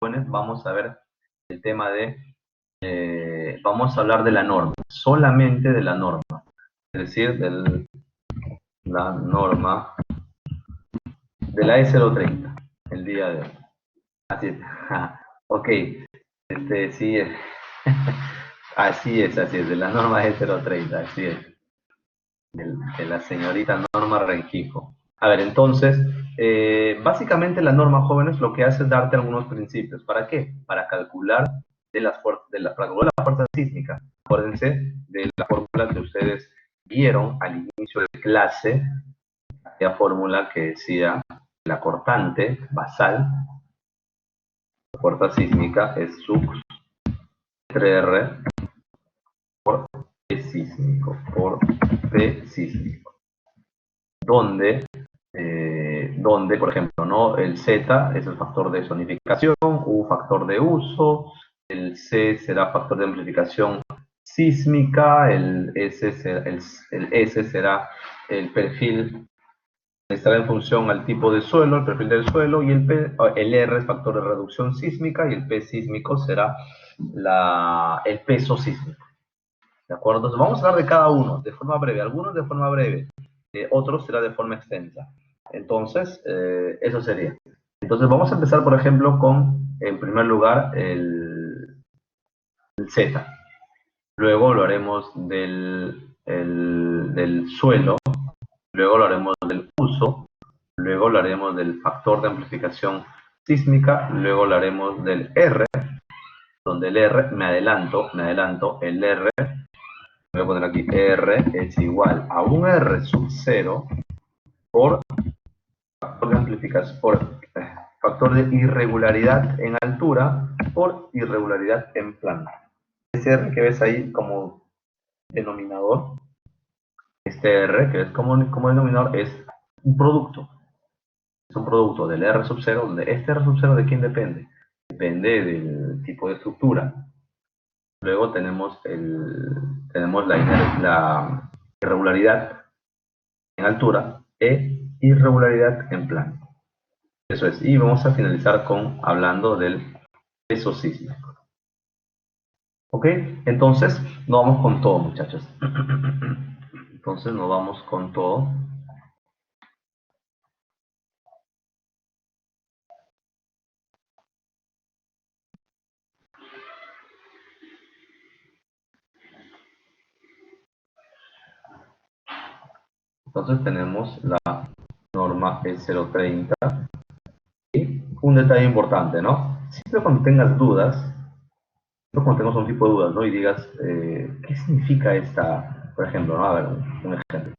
vamos a ver el tema de, vamos a hablar de la norma, solamente de la norma, es decir, de la norma de la E030, el día de hoy. Así es. Ok, sí es. Así es, de la norma E030, así es. De la señorita Norma Rengifo. A ver, entonces, básicamente la norma, jóvenes, lo que hace es darte algunos principios. ¿Para qué? Para calcular para calcular la fuerza sísmica. Acuérdense de la fórmula que ustedes vieron al inicio de clase, la fórmula que decía la cortante basal, la fuerza sísmica es sub 3R por P sísmico, donde, por ejemplo, ¿no? El Z es el factor de zonificación, U factor de uso, el C será factor de amplificación sísmica, el S será el perfil, estará en función al tipo de suelo, el perfil del suelo, y el R es factor de reducción sísmica, y el P sísmico será el peso sísmico. ¿De acuerdo? Entonces vamos a hablar de cada uno de forma breve, algunos de forma breve, otros será de forma extensa. Entonces, eso sería. Entonces vamos a empezar, por ejemplo, con, en primer lugar, el Z. Luego lo haremos del suelo, luego lo haremos del uso, luego lo haremos del factor de amplificación sísmica, luego lo haremos del R, donde el R, me adelanto, el R, voy a poner aquí R es igual a un R sub 0 por factor de amplificación, por factor de irregularidad en altura por irregularidad en plano. Ese R que ves ahí como denominador, este R que ves como denominador es un producto. Es un producto del R sub 0, donde este R sub 0 ¿de quién depende? Depende del tipo de estructura. Luego tenemos la irregularidad en altura e irregularidad en plano. Eso es. Y vamos a finalizar hablando del peso sísmico. ¿Ok? Entonces, nos vamos con todo, muchachos. Entonces, nos vamos con todo. Entonces, tenemos la norma E030. Y un detalle importante, ¿no? Siempre cuando tengas dudas, cuando tengas un tipo de dudas, ¿no? Y digas, ¿qué significa esta, por ejemplo, ¿no? A ver, un ejemplo.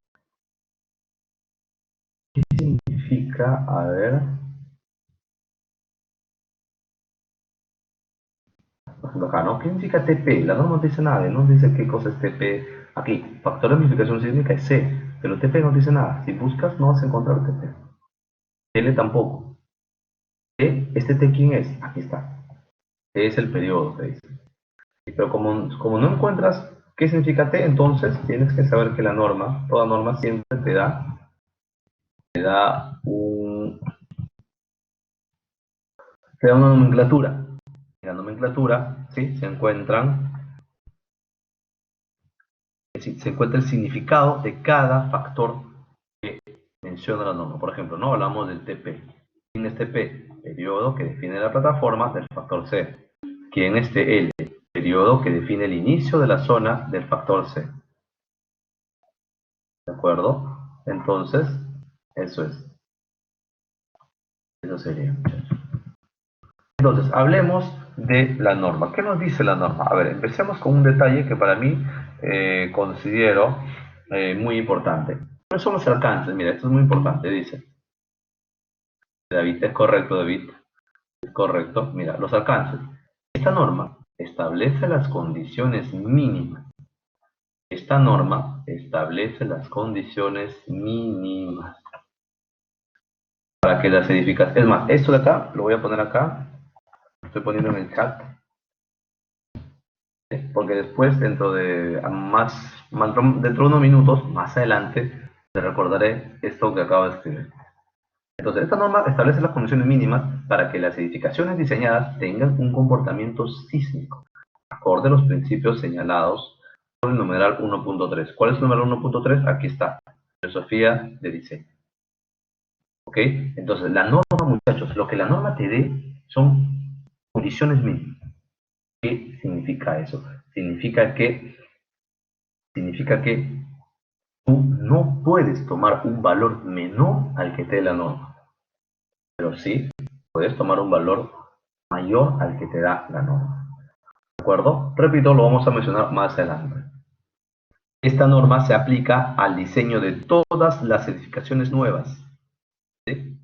¿Qué significa, a ver, por ejemplo acá, ¿no? ¿Qué significa TP? La norma no dice nada, no dice qué cosa es TP. Aquí, factor de amplificación sísmica es C, pero TP no dice nada. Si buscas, no vas a encontrar TP. L tampoco. ¿Este T quién es? Aquí está. T es el periodo, que dice. Pero como no encuentras qué significa T, entonces tienes que saber que la norma, toda norma siempre te da una nomenclatura. En la nomenclatura, ¿sí? Se encuentra el significado de cada factor que menciona la norma. Por ejemplo, ¿no? Hablamos del TP. ¿Quién es TP? Periodo que define la plataforma del factor C. ¿Quién es TL? Periodo que define el inicio de la zona del factor C. ¿De acuerdo? Entonces, eso es. Eso sería. Entonces, hablemos de la norma. ¿Qué nos dice la norma? A ver, empecemos con un detalle que para mí considero muy importante. ¿Cuáles son los alcances? Mira, esto es muy importante, dice. David, es correcto, David. Es correcto. Mira, los alcances. Esta norma establece las condiciones mínimas. Esta norma establece las condiciones mínimas para que las edificaciones... Es más, esto de acá, lo voy a poner acá. Lo estoy poniendo en el chat. Porque después, dentro de unos minutos, más adelante, te recordaré esto que acabo de escribir. Entonces, esta norma establece las condiciones mínimas para que las edificaciones diseñadas tengan un comportamiento sísmico, acorde a los principios señalados por el numeral 1.3. ¿Cuál es el numeral 1.3? Aquí está, filosofía de diseño. ¿Ok? Entonces, la norma, muchachos, lo que la norma te dé son condiciones mínimas. ¿Qué significa eso? Significa que tú no puedes tomar un valor menor al que te dé la norma, pero sí puedes tomar un valor mayor al que te da la norma. ¿De acuerdo? Repito, lo vamos a mencionar más adelante. Esta norma se aplica al diseño de todas las edificaciones nuevas. ¿Sí?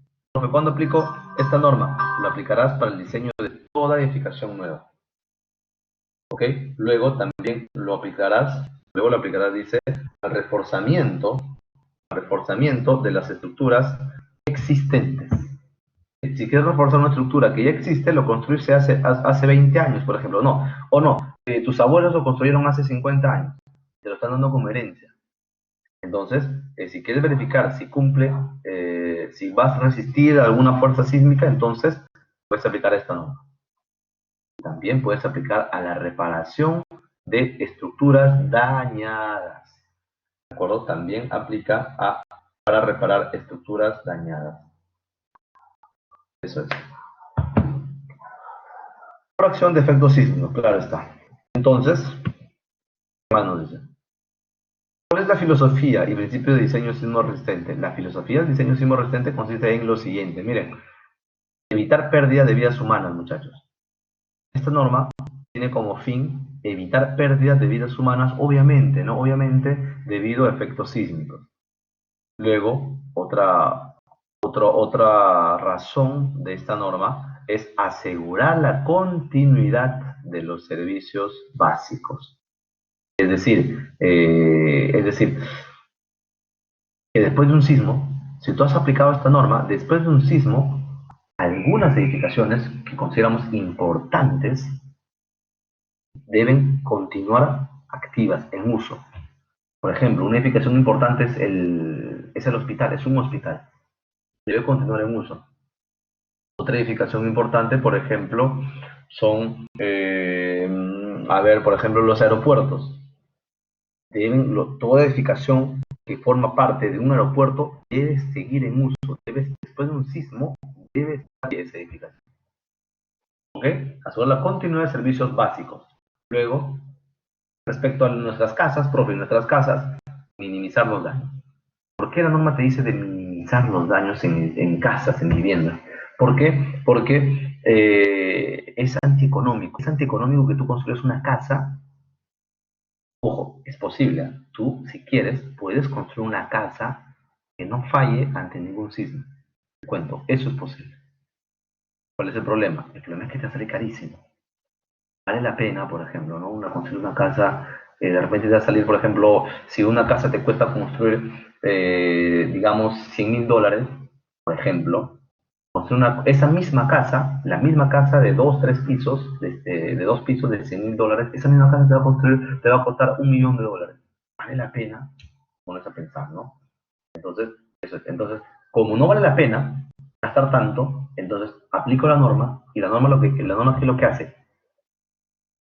¿Cuándo aplico esta norma? Lo aplicarás para el diseño de toda edificación nueva. ¿Ok? Luego también lo aplicarás, dice, al reforzamiento de las estructuras existentes. Si quieres reforzar una estructura que ya existe, lo construirse hace 20 años, por ejemplo. No, o no, tus abuelos lo construyeron hace 50 años, te lo están dando como herencia. Entonces, si quieres verificar si cumple, si vas a resistir a alguna fuerza sísmica, entonces puedes aplicar esta norma. También puedes aplicar a la reparación de estructuras dañadas. ¿De acuerdo? También aplica para reparar estructuras dañadas. Eso es. Fracción de efecto sísmico, claro está. Entonces, ¿qué más nos dice? ¿Cuál es la filosofía y principio de diseño sismo resistente? La filosofía del diseño sismo resistente consiste en lo siguiente. Miren, evitar pérdida de vidas humanas, muchachos. Esta norma tiene como fin evitar pérdidas de vidas humanas, obviamente, ¿no? Obviamente, debido a efectos sísmicos. Luego, otra razón de esta norma es asegurar la continuidad de los servicios básicos. Es decir, que después de un sismo, si tú has aplicado esta norma, después de un sismo, algunas edificaciones que consideramos importantes deben continuar activas, en uso. Por ejemplo, una edificación importante es el hospital, es un hospital. Debe continuar en uso. Otra edificación importante, por ejemplo, son, por ejemplo, los aeropuertos. Toda edificación que forma parte de un aeropuerto debe seguir en uso. Después de un sismo, debe estar esa edificación. ¿Ok? Asegurar la continuidad de servicios básicos. Luego, respecto a nuestras casas, nuestras casas, minimizar los daños. ¿Por qué la norma te dice de minimizar los daños en casas, en viviendas? ¿Por qué? Porque es antieconómico. Es antieconómico que tú construyas una casa. Ojo, es posible. Tú, si quieres, puedes construir una casa que no falle ante ningún sismo. Te cuento, eso es posible. ¿Cuál es el problema? El problema es que te sale carísimo. Vale la pena, por ejemplo, ¿no? Construir una casa, de repente te va a salir, por ejemplo, si una casa te cuesta construir, digamos, $100.000, por ejemplo, construir esa misma casa, la misma casa de 2 pisos de $100.000, esa misma casa te va a costar $1.000.000. Vale la pena, pones a pensar, ¿no? Entonces, como no vale la pena gastar tanto, entonces aplico la norma, y la norma ¿qué es lo que hace?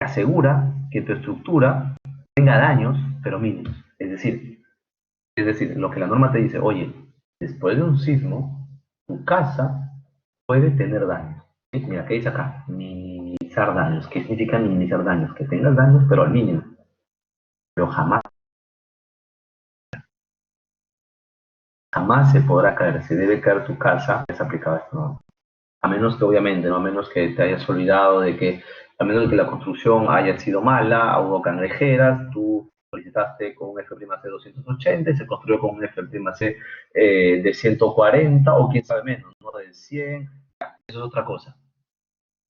Asegura que tu estructura tenga daños, pero mínimos. Es decir, lo que la norma te dice, oye, después de un sismo, tu casa puede tener daños. ¿Sí? Mira, ¿qué dice acá? Minimizar daños. ¿Qué significa minimizar daños? Que tengas daños, pero al mínimo. Pero jamás se podrá caer. Se debe caer tu casa, es aplicada esta norma. A menos que, obviamente, ¿no? A menos que te hayas olvidado a menos de que la construcción haya sido mala, hubo cangrejeras, tú solicitaste con un FPC 280 y se construyó con un FPC de 140 o quién sabe menos, ¿no? De 100. Eso es otra cosa.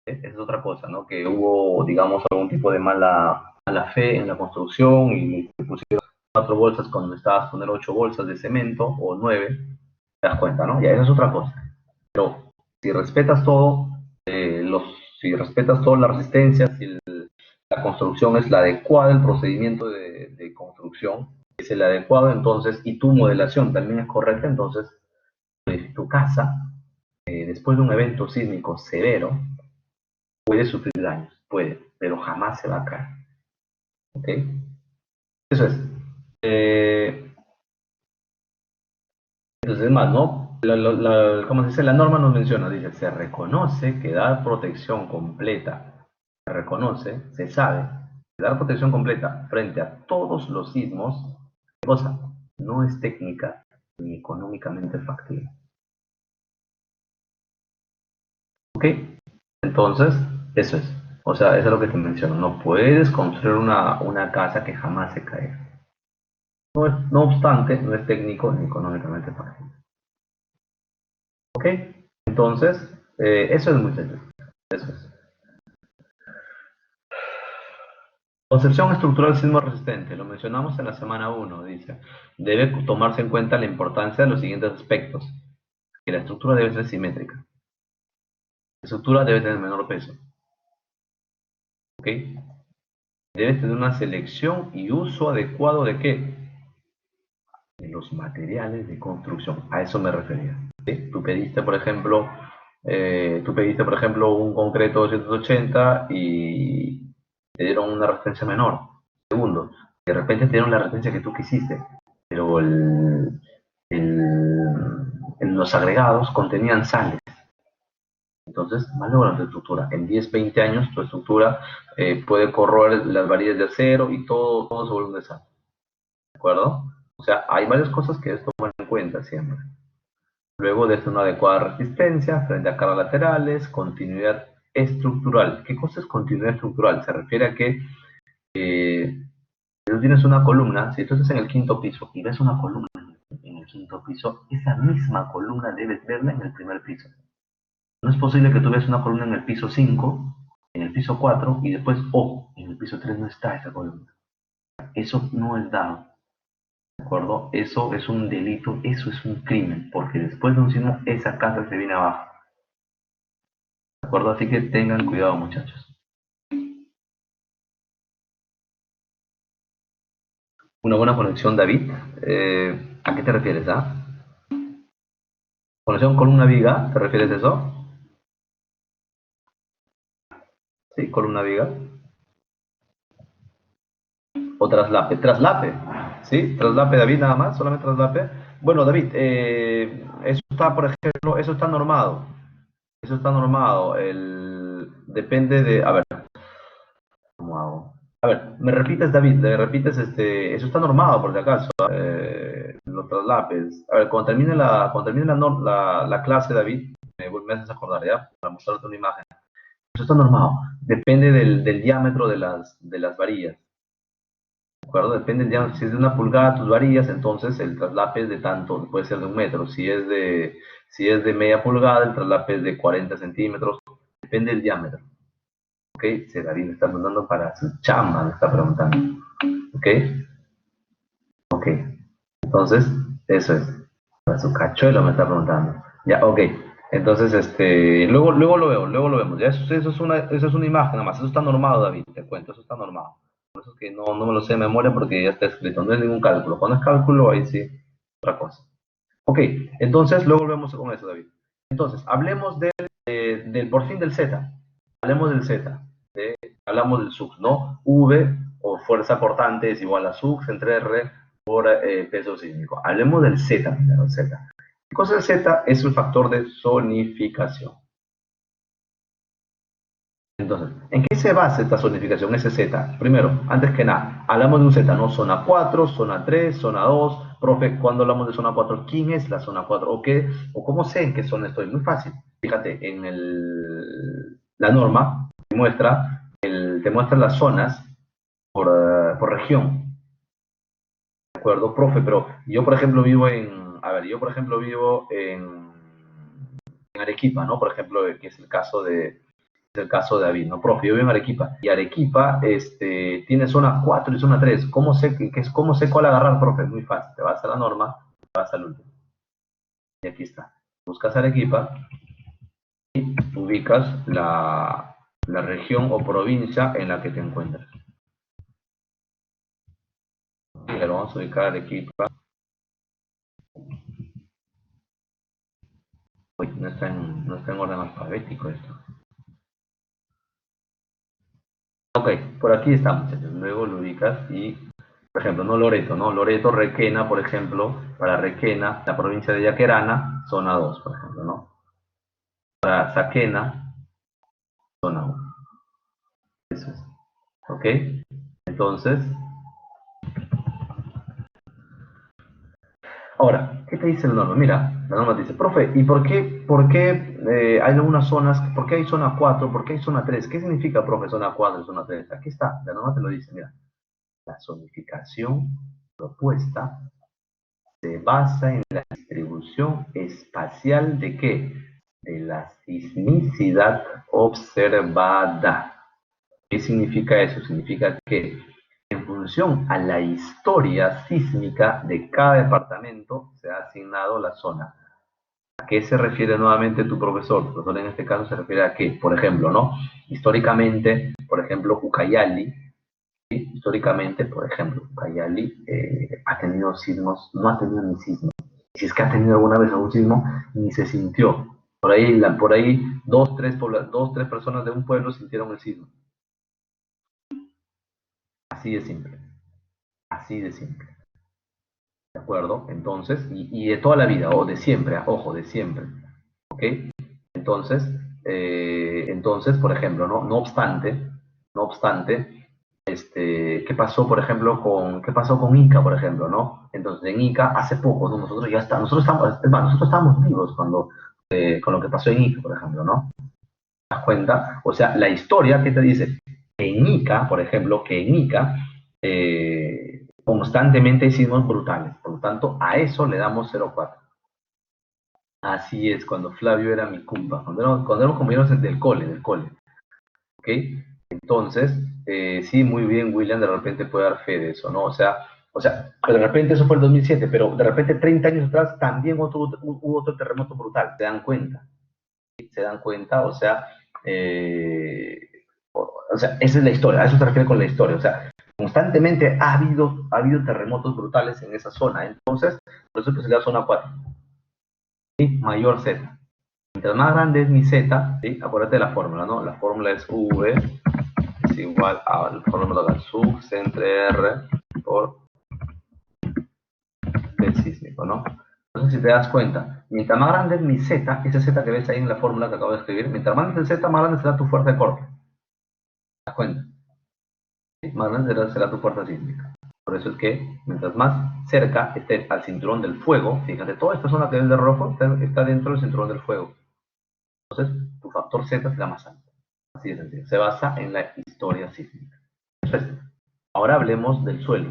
Esa es otra cosa, ¿no? Que hubo, digamos, algún tipo de mala fe en la construcción y te pusieron 4 bolsas cuando necesitabas poner 8 bolsas de cemento o 9, te das cuenta, ¿no? Ya, eso es otra cosa. Pero si respetas todo, si respetas todas las resistencias, si la construcción es la adecuada, el procedimiento de construcción es el adecuado, entonces, y tu modelación también es correcta, entonces tu casa después de un evento sísmico severo, puede sufrir daños, puede, pero jamás se va a caer. ¿Ok? Eso es. Eh, entonces, es más, ¿no? ¿Cómo se dice? La norma nos menciona, dice, se reconoce que dar protección completa, se reconoce, se sabe, que dar protección completa frente a todos los sismos, ¿qué cosa? No es técnica ni económicamente factible. ¿Ok? Entonces, eso es. O sea, eso es lo que te menciono. No puedes construir una casa que jamás se caiga. No obstante, no es técnico ni económicamente factible. ¿Ok? Entonces, eso es muy sencillo. Eso es. Concepción estructural sismo resistente. Lo mencionamos en la semana 1. Dice, debe tomarse en cuenta la importancia de los siguientes aspectos. Que la estructura debe ser simétrica. La estructura debe tener menor peso. ¿Ok? Debe tener una selección y uso adecuado de qué? De los materiales de construcción. A eso me refería. ¿Sí? Tú pediste, por ejemplo, un concreto 280 y te dieron una resistencia menor. Segundo, de repente te dieron la resistencia que tú quisiste, pero los agregados contenían sales. Entonces, malogran tu estructura. En 10, 20 años, tu estructura puede corroer las varillas de acero y todo se vuelve un desastre. ¿De acuerdo? O sea, hay varias cosas que es tomar en cuenta siempre. Luego de una adecuada resistencia frente a cargas laterales, continuidad estructural. ¿Qué cosa es continuidad estructural? Se refiere a que si tú tienes una columna, si tú estás en el quinto piso y ves una columna en el quinto piso, esa misma columna debes verla en el primer piso. No es posible que tú veas una columna en el piso 5, en el piso 4 y después, oh, en el piso 3 no está esa columna. Eso no es dado. ¿De acuerdo? Eso es un delito, eso es un crimen, porque después de un sismo esa casa se viene abajo. ¿De acuerdo? Así que tengan cuidado, muchachos. Una buena conexión, David. ¿A qué te refieres? ¿Ah? ¿Conexión con una viga? ¿Te refieres a eso? Sí, columna viga. O traslape. Traslape. ¿Sí? Traslape, David, nada más. Solamente traslape. Bueno, David, eso está, por ejemplo, eso está normado. Eso está normado. Depende de. A ver, ¿cómo hago? A ver, me repites, David, me repites, eso está normado, por si acaso, los traslapes. A ver, cuando termine la clase, David, me haces acordar, ¿ya? Para mostrarte una imagen. Eso está normado. Depende del diámetro de las varillas. ¿De acuerdo? Depende del diámetro. Si es de 1 pulgada tus varillas, entonces el traslape es de tanto, puede ser de 1 metro. Si es de media pulgada, el traslape es de 40 centímetros. Depende del diámetro. ¿Ok? Si David me está preguntando para su chamba, me está preguntando. ¿Ok? Ok. Entonces, eso es. Para su cachuelo me está preguntando. Ya, ok. Entonces, luego luego lo vemos. Ya, eso es una imagen, nada más. Eso está normado, David, te cuento, eso está normado. Por eso es que no me lo sé de memoria porque ya está escrito, no es ningún cálculo. Cuando es cálculo, ahí sí, otra cosa. Ok, entonces luego volvemos con eso, David. Entonces, hablemos por fin del Z. Hablemos del Z. Hablamos del sux, ¿no? V o fuerza cortante es igual a sux entre R por peso sísmico. Hablemos del Z, el Z. ¿Qué cosa es el Z? Es el factor de zonificación. Entonces, ¿en qué se basa esta zonificación, ese Z? Primero, antes que nada, hablamos de un Z, ¿no? Zona 4, zona 3, zona 2. Profe, cuando hablamos de zona 4, ¿quién es la zona 4? ¿O qué? ¿O cómo sé en qué zona estoy? Muy fácil. Fíjate, en la norma te muestra las zonas por región. ¿De acuerdo, profe? Pero yo, por ejemplo, vivo en Arequipa, ¿no? Por ejemplo, que es el caso de David, ¿no? Profe, yo vivo en Arequipa. Y Arequipa tiene zona 4 y zona 3. ¿Cómo sé cuál agarrar, profe? Es muy fácil. Te vas a la norma, te vas al último. Y aquí está. Buscas Arequipa y ubicas la región o provincia en la que te encuentras. Y le vamos a ubicar Arequipa. Uy, no está en orden alfabético esto. Ok, por aquí está, muchachos. Luego lo ubicas y, por ejemplo, no Loreto, ¿no? Loreto, Requena, por ejemplo, para Requena, la provincia de Yaquerana, zona 2, por ejemplo, ¿no? Para Saquena, zona 1. Eso es. ¿Ok? Entonces, ahora, ¿qué te dice la norma? Mira, la norma te dice, profe, ¿y por qué hay algunas zonas, por qué hay zona 4, por qué hay zona 3? ¿Qué significa, profe, zona 4 y zona 3? Aquí está, la norma te lo dice, mira. La zonificación propuesta se basa en la distribución espacial de qué? De la sismicidad observada. ¿Qué significa eso? Significa que en función a la historia sísmica de cada departamento se ha asignado la zona. ¿A qué se refiere nuevamente tu profesor? Tu profesor en este caso se refiere a que, por ejemplo, ¿no? Históricamente, por ejemplo, Ucayali, ¿sí? Históricamente, por ejemplo, Ucayali ha tenido sismos, no ha tenido ni sismos. Si es que ha tenido alguna vez algún sismo, ni se sintió. Por ahí dos, tres personas de un pueblo sintieron el sismo. Así de simple. Así de simple. ¿De acuerdo? Entonces, y de toda la vida, o de siempre, ojo, de siempre. ¿Ok? Entonces, por ejemplo, no obstante, ¿qué pasó, por ejemplo, qué pasó con Ica, por ejemplo, ¿no? Entonces, en Ica, hace poco, ¿no? Nosotros estábamos vivos cuando, con lo que pasó en Ica, por ejemplo, ¿no? ¿Te das cuenta? O sea, la historia que te dice, en Ica, por ejemplo, que en Ica, constantemente hay sismos brutales, por lo tanto, a eso le damos 0,4. Así es, cuando Flavio era mi cumpa, cuando éramos compañeros del cole, ¿ok? Entonces, sí, muy bien, William, de repente puede dar fe de eso, ¿no? O sea, de repente eso fue el 2007, pero de repente 30 años atrás también hubo otro terremoto brutal, ¿se dan cuenta? ¿Sí? ¿Se dan cuenta? O sea, esa es la historia, a eso se refiere con la historia, o sea, constantemente ha habido terremotos brutales en esa zona, entonces, por eso que se le da zona 4, ¿sí? Mayor Z. Mientras más grande es mi Z, ¿sí? Acuérdate de la fórmula, ¿no? La fórmula es V es igual a la fórmula de sub C entre R por P sísmico, ¿no? Entonces, si te das cuenta, mientras más grande es mi Z, esa Z que ves ahí en la fórmula que acabo de escribir, mientras más grande es el Z, más grande será tu fuerza de corte. ¿Te das cuenta? ¿Sí? Más grande será tu fuerza sísmica. Por eso es que, mientras más cerca esté al cinturón del fuego, fíjate, toda esta zona que ves de rojo está dentro del cinturón del fuego. Entonces, tu factor Z será más alto. Así de sencillo. Se basa en la historia sísmica. Entonces, ahora hablemos del suelo.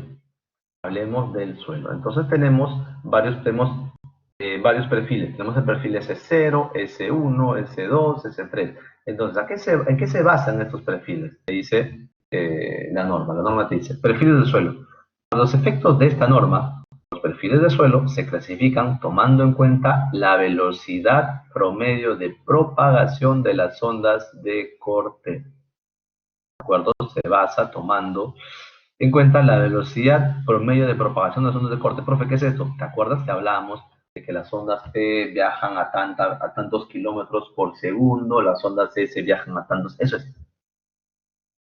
Hablemos del suelo. Entonces tenemos varios perfiles. Tenemos el perfil S0, S1, S2, S3. Entonces, ¿en qué se basan estos perfiles? Te dice la norma. La norma te dice, perfiles del suelo. Los efectos de esta norma, los perfiles de suelo, se clasifican tomando en cuenta la velocidad promedio de propagación de las ondas de corte. ¿De acuerdo? Se basa tomando en cuenta la velocidad promedio de propagación de las ondas de corte. Profe, ¿qué es esto? ¿Te acuerdas que hablábamos de que las ondas P viajan a tantos kilómetros por segundo, las ondas S viajan a tantos? Eso es,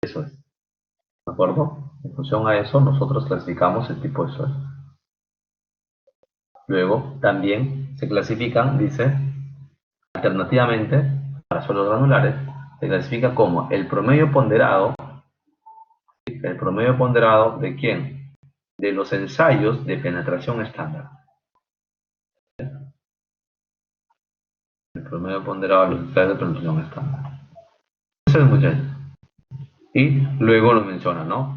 ¿de acuerdo? En función a eso, nosotros clasificamos el tipo de suelo. Luego, también se clasifican, dice, alternativamente, para suelos granulares, se clasifica como el promedio ponderado ¿de quién? De los ensayos de penetración estándar. El promedio ponderado de los ensayos de penetración estándar. Eso es, muchachos. Y luego lo menciona, ¿no?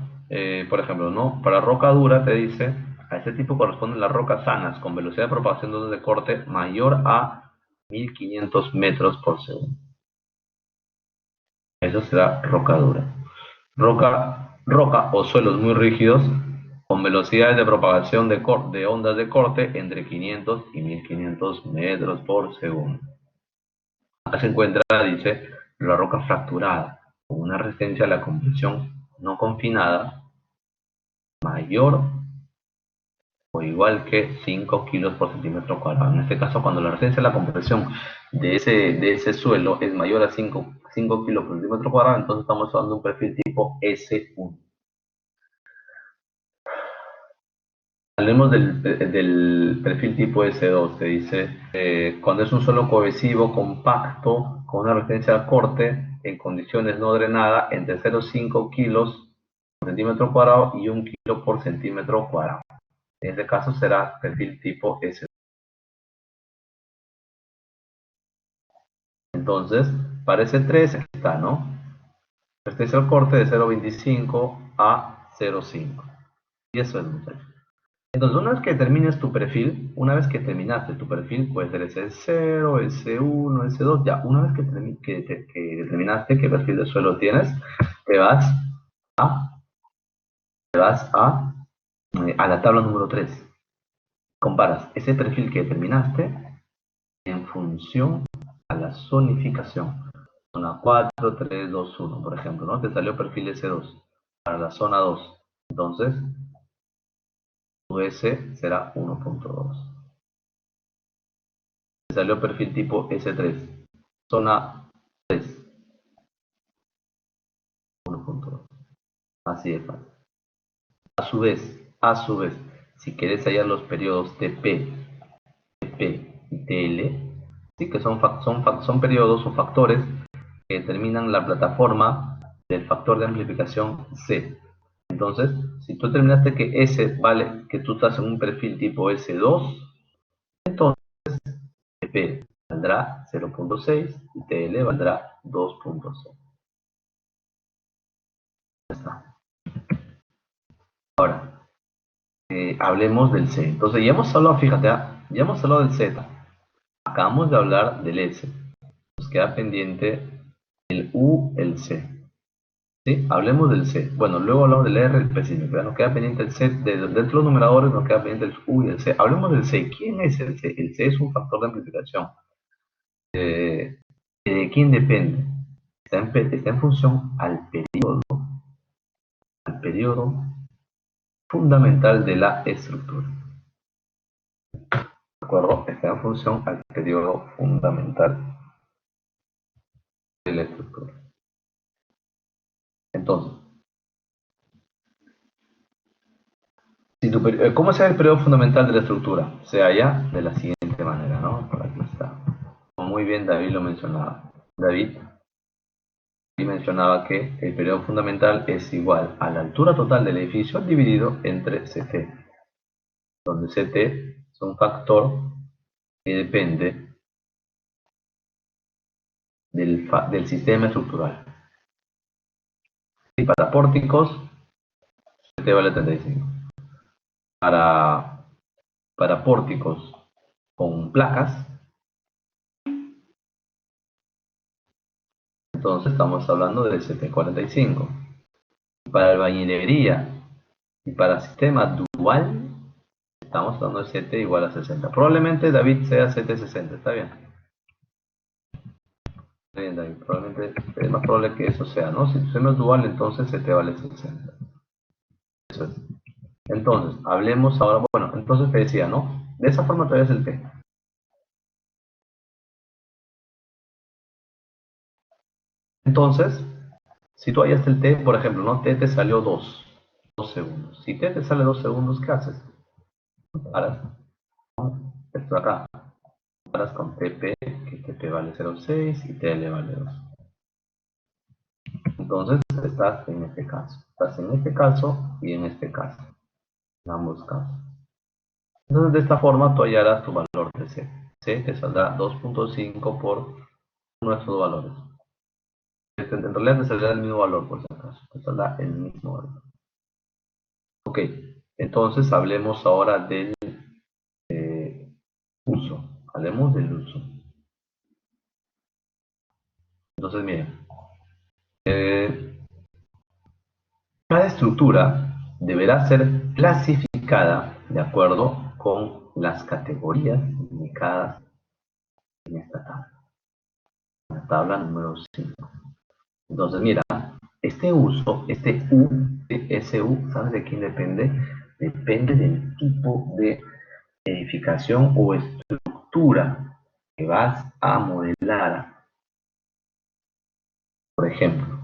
Por ejemplo, ¿no? Para roca dura te dice, a este tipo corresponden las rocas sanas con velocidad de propagación de ondas de corte mayor a 1500 metros por segundo. Eso será roca dura. Roca o suelos muy rígidos con velocidades de propagación de ondas de corte entre 500 y 1500 metros por segundo. Acá se encuentra, dice, la roca fracturada con una resistencia a la compresión no confinada mayor o igual que 5 kilos por centímetro cuadrado. En este caso, cuando la resistencia de la compresión de ese suelo es mayor a 5 kilos por centímetro cuadrado, entonces estamos hablando de un perfil tipo S1. Hablemos del perfil tipo S2, te dice, cuando es un suelo cohesivo, compacto, con una resistencia al corte, en condiciones no drenadas, entre 0,5 kilos por centímetro cuadrado y 1 kilo por centímetro cuadrado. En este caso será perfil tipo S2. Entonces, para S3 está, ¿no? Resistencia al corte de 0,25 a 0,5. Y eso es, muchachos. Entonces, una vez que termines tu perfil, una vez que terminaste tu perfil, puede ser S0, S1, S2, ya, una vez que determinaste qué perfil de suelo tienes, te vas a, te vas a la tabla número 3. Comparas ese perfil que determinaste en función a la zonificación. Zona 4, 3, 2, 1, por ejemplo, ¿no? Te salió perfil S2 para la zona 2. Entonces, tu S será 1.2. Te salió perfil tipo S3. Zona 3, 1.2. Así es fácil. A su vez, si quieres hallar los periodos TP, TP y TL, sí que son periodos o factores que determinan la plataforma del factor de amplificación C. Entonces, si tú determinaste que S vale, que tú estás en un perfil tipo S2, entonces TP valdrá 0.6 y TL valdrá 2.6. Ya está. Ahora, hablemos del C. Entonces, ya hemos hablado, fíjate, ya hemos hablado del Z. Acabamos de hablar del S. Nos queda pendiente el U, el C. ¿Sí? Hablemos del C. Bueno, luego hablamos del R, el P, sí, nos queda pendiente el C. Dentro de los numeradores nos queda pendiente el U y el C. Hablemos del C. ¿Quién es el C? El C es un factor de amplificación. ¿De quién depende? Está en función al periodo fundamental de la estructura. ¿De acuerdo? Está en función al periodo fundamental de la estructura. Entonces, ¿cómo se ve el periodo fundamental de la estructura? Se halla de la siguiente manera, ¿no? Por aquí está. Como muy bien David lo mencionaba. David mencionaba que el periodo fundamental es igual a la altura total del edificio dividido entre CT, donde CT es un factor que depende del sistema estructural. Y para pórticos, CT vale 35. Para pórticos con placas, entonces estamos hablando del CT45. Para albañilería y para sistema dual, estamos hablando de CT igual a 60. Probablemente David sea CT60, ¿está bien? Está bien, David. Probablemente es más probable que eso sea, ¿no? Si tu sistema es dual, entonces CT vale 60. Eso es. Entonces, hablemos ahora, bueno, entonces te decía, ¿no? De esa forma todavía es el T. Entonces, si tú hallaste el T, por ejemplo, ¿no? T te salió 2 segundos. Si T te sale 2 segundos, ¿qué haces? Paras, ¿no? Esto acá. Paras con TP, que TP vale 0,6 y TL vale 2. Entonces, estás en este caso. Estás en este caso y en este caso. En ambos casos. Entonces, de esta forma, tú hallarás tu valor de C. C te saldrá 2.5 por nuestros valores. En realidad te saldrá el mismo valor, por si acaso. Te saldrá el mismo valor. Ok, entonces hablemos ahora del uso. Hablemos del uso. Entonces, miren, cada estructura deberá ser clasificada de acuerdo con las categorías indicadas en esta tabla. La tabla número 5. Entonces, mira, este uso, este U, ese U, ¿sabes de quién depende? Depende del tipo de edificación o estructura que vas a modelar. Por ejemplo,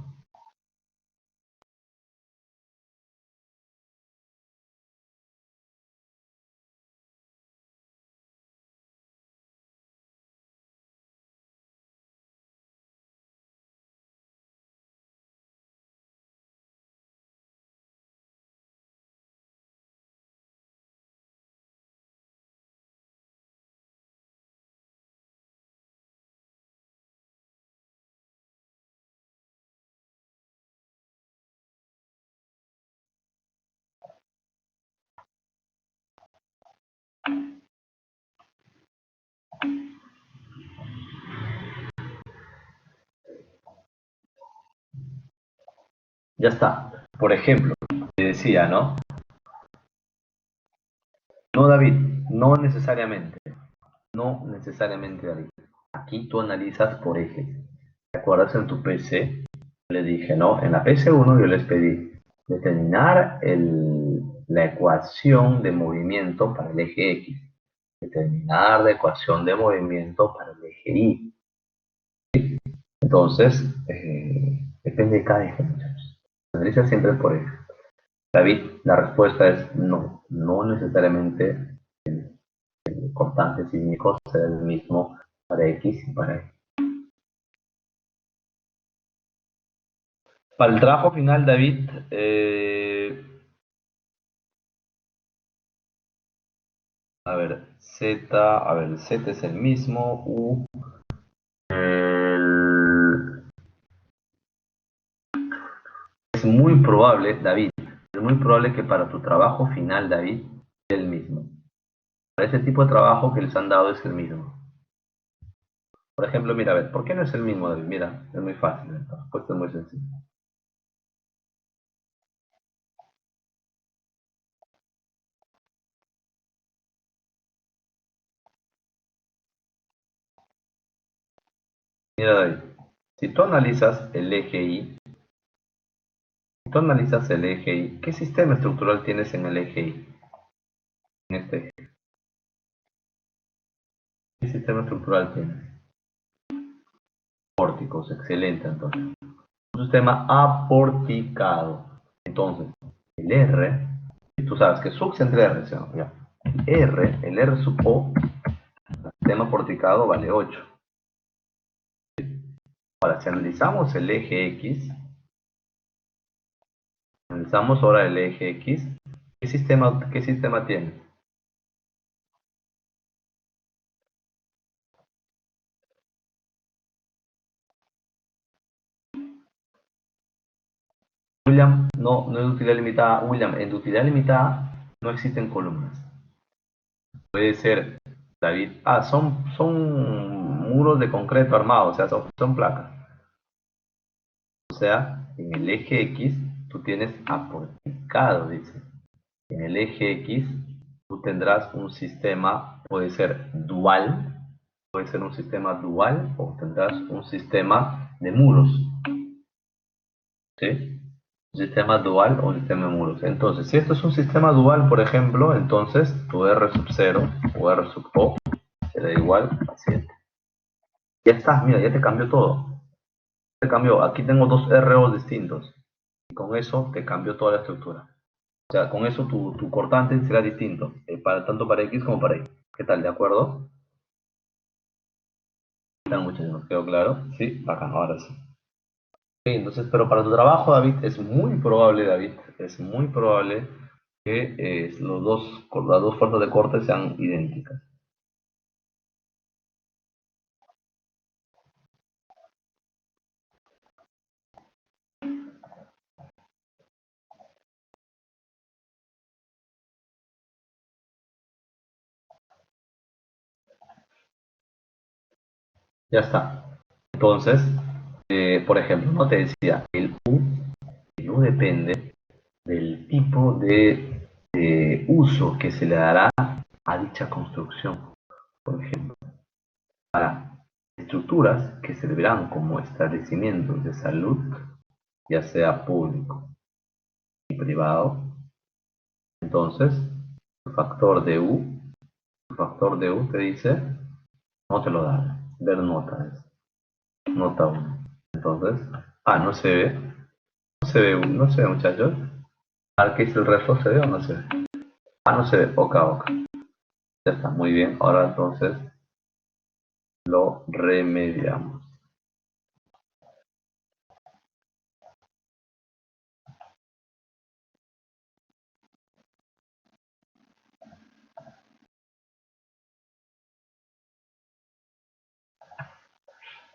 ya está. Por ejemplo, te decía, ¿no? No, David, no necesariamente. No necesariamente, David. Aquí tú analizas por ejes. ¿Te acuerdas en tu PC? Le dije, no, en la PC1 yo les pedí determinar la ecuación de movimiento para el eje X, determinar la ecuación de movimiento para el eje Y. Entonces, depende de cada eje, muchachos. Analiza siempre por eje. David, la respuesta es no, no necesariamente el cortante sísmico será el mismo para X y para Y. Para el trabajo final, David, el Z es el mismo, U, es muy probable, David, es muy probable que para tu trabajo final, David, sea el mismo. Para ese tipo de trabajo que les han dado es el mismo. Por ejemplo, mira, a ver, ¿por qué no es el mismo, David? Mira, es muy fácil, la respuesta es muy sencilla. Mira, David, si tú analizas el eje Y, ¿qué sistema estructural tienes en el eje Y? En este eje. ¿Qué sistema estructural tienes? Pórticos, excelente, entonces. Un sistema aporticado. Entonces, el R, tú sabes que sub entre R, ¿sí? Ya. El R sub O, el sistema porticado vale 8. Ahora, si analizamos el eje X, analizamos ahora el eje X, qué sistema tiene? William, no, no es de utilidad limitada. William, en de utilidad limitada no existen columnas. Puede ser, David, son muros de concreto armados, o sea, son placas. O sea, en el eje X tú tienes aporticado, dice. En el eje X tú tendrás un sistema, puede ser un sistema dual o tendrás un sistema de muros, ¿sí? Un sistema dual o un sistema de muros. Entonces, si esto es un sistema dual, por ejemplo, entonces tu R sub 0 o R sub O será igual a 7. Ya está, mira, ya te cambió todo. Te cambió, aquí tengo dos ROs distintos. Y con eso te cambió toda la estructura. O sea, con eso tu cortante será distinto, tanto para X como para Y. ¿Qué tal? ¿De acuerdo? ¿Están muchachos? ¿Quedó claro? Sí, bacán, ahora sí. Ok, entonces, pero para tu trabajo, David, es muy probable, David, es muy probable que las dos fuerzas de corte sean idénticas. Ya está. Entonces, por ejemplo, no te decía, el U depende del tipo de uso que se le dará a dicha construcción. Por ejemplo, para estructuras que servirán como establecimientos de salud, ya sea público y privado, Entonces, tu factor de U te dice, no te lo da, ver nota, nota 1. Entonces, no se ve, no se ve muchachos. ¿Qué es el resto? ¿Se ve o no se ve? No se ve, ok. Ya está, muy bien. Ahora entonces lo remediamos.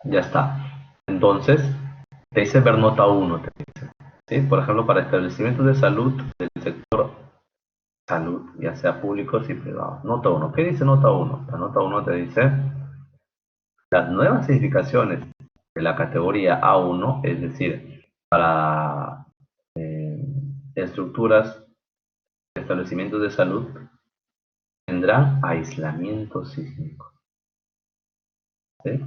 Ya está. Entonces, te dice ver nota 1. ¿Sí? Por ejemplo, para establecimientos de salud del sector salud, ya sea públicos y privados. Nota 1. ¿Qué dice nota 1? La nota 1 te dice las nuevas edificaciones de la categoría A1, es decir, para estructuras, establecimientos de salud, tendrán aislamiento sísmico. ¿Sí?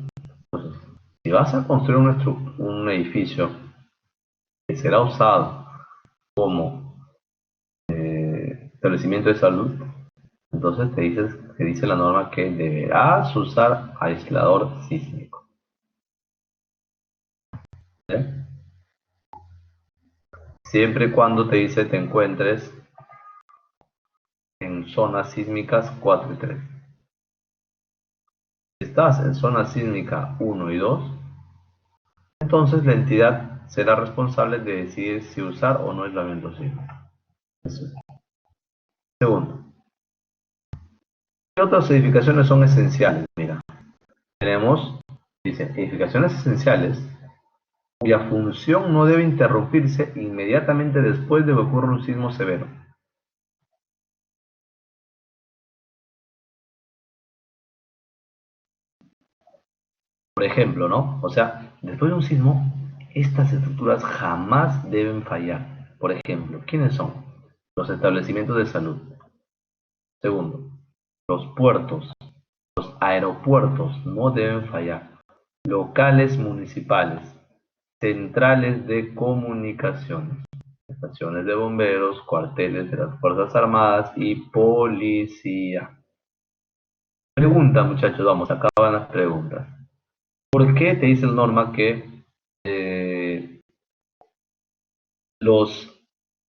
Entonces, si vas a construir un edificio que será usado como establecimiento de salud, entonces te dice la norma que deberás usar aislador sísmico. ¿Sí? Siempre y cuando te dice te encuentres en zonas sísmicas 4 y 3. Si estás en zona sísmica 1 y 2, entonces la entidad será responsable de decidir si usar o no aislamiento sísmico. Eso es. Segundo, ¿qué otras edificaciones son esenciales? Mira, tenemos, dice, edificaciones esenciales cuya función no debe interrumpirse inmediatamente después de que ocurra un sismo severo. Por ejemplo, ¿no? O sea, después de un sismo, estas estructuras jamás deben fallar. Por ejemplo, ¿quiénes son? Los establecimientos de salud. Segundo, los puertos, los aeropuertos no deben fallar. Locales municipales, centrales de comunicaciones, estaciones de bomberos, cuarteles de las Fuerzas Armadas y policía. Pregunta, muchachos, vamos, acá van las preguntas. ¿Por qué te dice el norma que los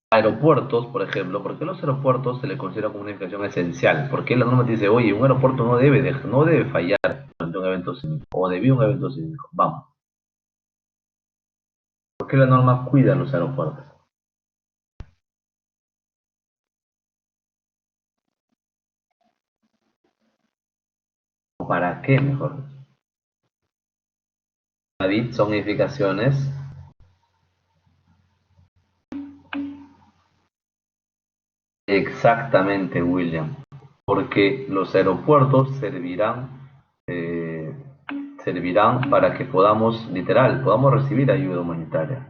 aeropuertos, por ejemplo, por qué los aeropuertos se le considera como una edificación esencial? ¿Por qué la norma te dice, oye, un aeropuerto no debe fallar durante un evento sísmico o debido a un evento sísmico? Vamos. ¿Por qué la norma cuida los aeropuertos? ¿O para qué, mejor? David, son edificaciones exactamente, William, porque los aeropuertos eh, servirán para que podamos, literal, podamos recibir ayuda humanitaria.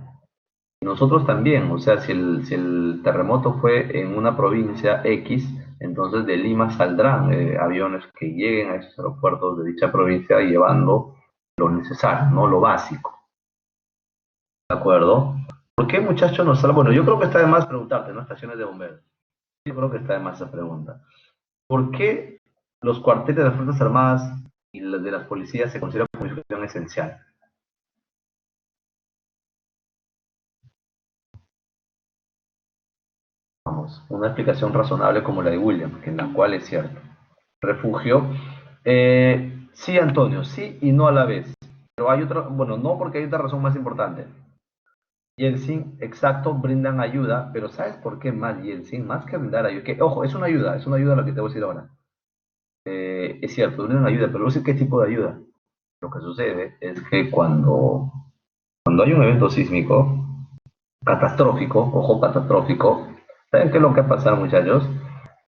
Nosotros también, o sea, si el terremoto fue en una provincia X, entonces de Lima saldrán aviones que lleguen a esos aeropuertos de dicha provincia llevando lo necesario, ¿no? Lo básico. ¿De acuerdo? ¿Por qué, muchachos, no sale? Bueno, yo creo que está de más preguntarte, ¿no? Estaciones de bomberos. Yo creo que está de más esa pregunta. ¿Por qué los cuarteles de las Fuerzas Armadas y las de las policías se consideran como institución esencial? Vamos, una explicación razonable como la de William, que en la cual es cierto. Refugio. Sí, Antonio, sí y no a la vez. Pero hay otra, bueno, no, porque hay otra razón más importante. Yeltsin, exacto, brindan ayuda, pero ¿sabes por qué más Yeltsin? Más que brindar ayuda, que, ojo, es una ayuda lo que te voy a decir ahora. Es cierto, brindan ayuda, pero no sé qué tipo de ayuda. Lo que sucede es que cuando hay un evento sísmico catastrófico, ojo, catastrófico, ¿saben qué es lo que pasa, muchachos?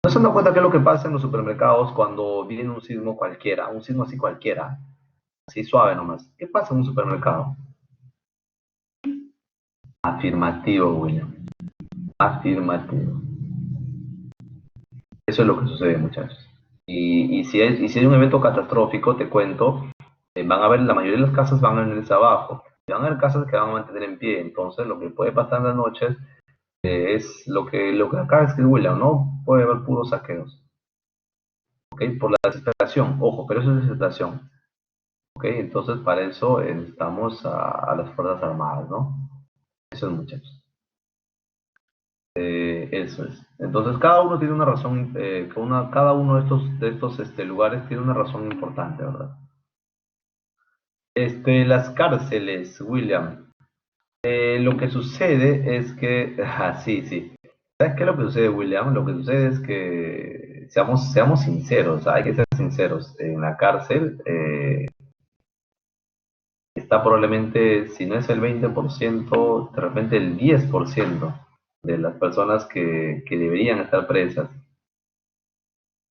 ¿No se dan cuenta qué es lo que pasa en los supermercados cuando viene un sismo cualquiera, un sismo así cualquiera, así suave nomás? ¿Qué pasa en un supermercado? Afirmativo, William. Afirmativo. Eso es lo que sucede, muchachos. Y si hay un evento catastrófico, te cuento, van a haber, la mayoría de las casas van a venirse abajo. Y van a haber casas que van a mantener en pie. Entonces, lo que puede pasar en las noches Es lo que acaba de escribir William, ¿no? Puede haber puros saqueos. ¿Ok? Por la desesperación, ojo, pero eso es desesperación. ¿Ok? Entonces, para eso necesitamos a las Fuerzas Armadas, ¿no? Eso es, muchachos. Eso es. Entonces, cada uno tiene una razón, cada uno de estos lugares tiene una razón importante, ¿verdad? Las cárceles, William. Lo que sucede es que, sí, sí. ¿Sabes qué es lo que sucede, William? Lo que sucede es que, seamos sinceros, hay que ser sinceros. En la cárcel está probablemente, si no es el 20%, de repente el 10% de las personas que deberían estar presas.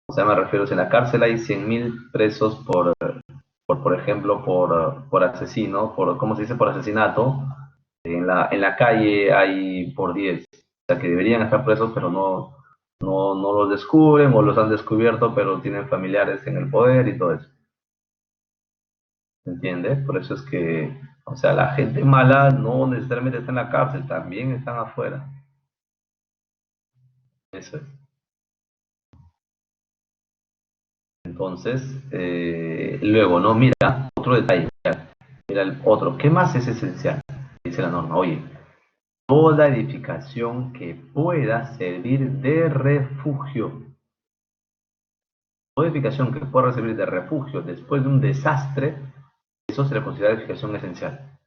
O sea, me refiero, si en la cárcel hay 100.000 presos por ejemplo, por asesino, ¿cómo se dice? Por asesinato, en la calle hay por 10. O sea, que deberían estar presos, pero no los descubren o los han descubierto, pero tienen familiares en el poder y todo eso. ¿Entiendes? Por eso es que, o sea, la gente mala no necesariamente está en la cárcel, también están afuera. Eso es. Entonces, luego, ¿no? Mira, otro detalle. Mira el otro. ¿Qué más es esencial? Dice la norma. Oye, toda edificación que pueda servir de refugio. Toda edificación que pueda servir de refugio después de un desastre, eso se le considera edificación esencial.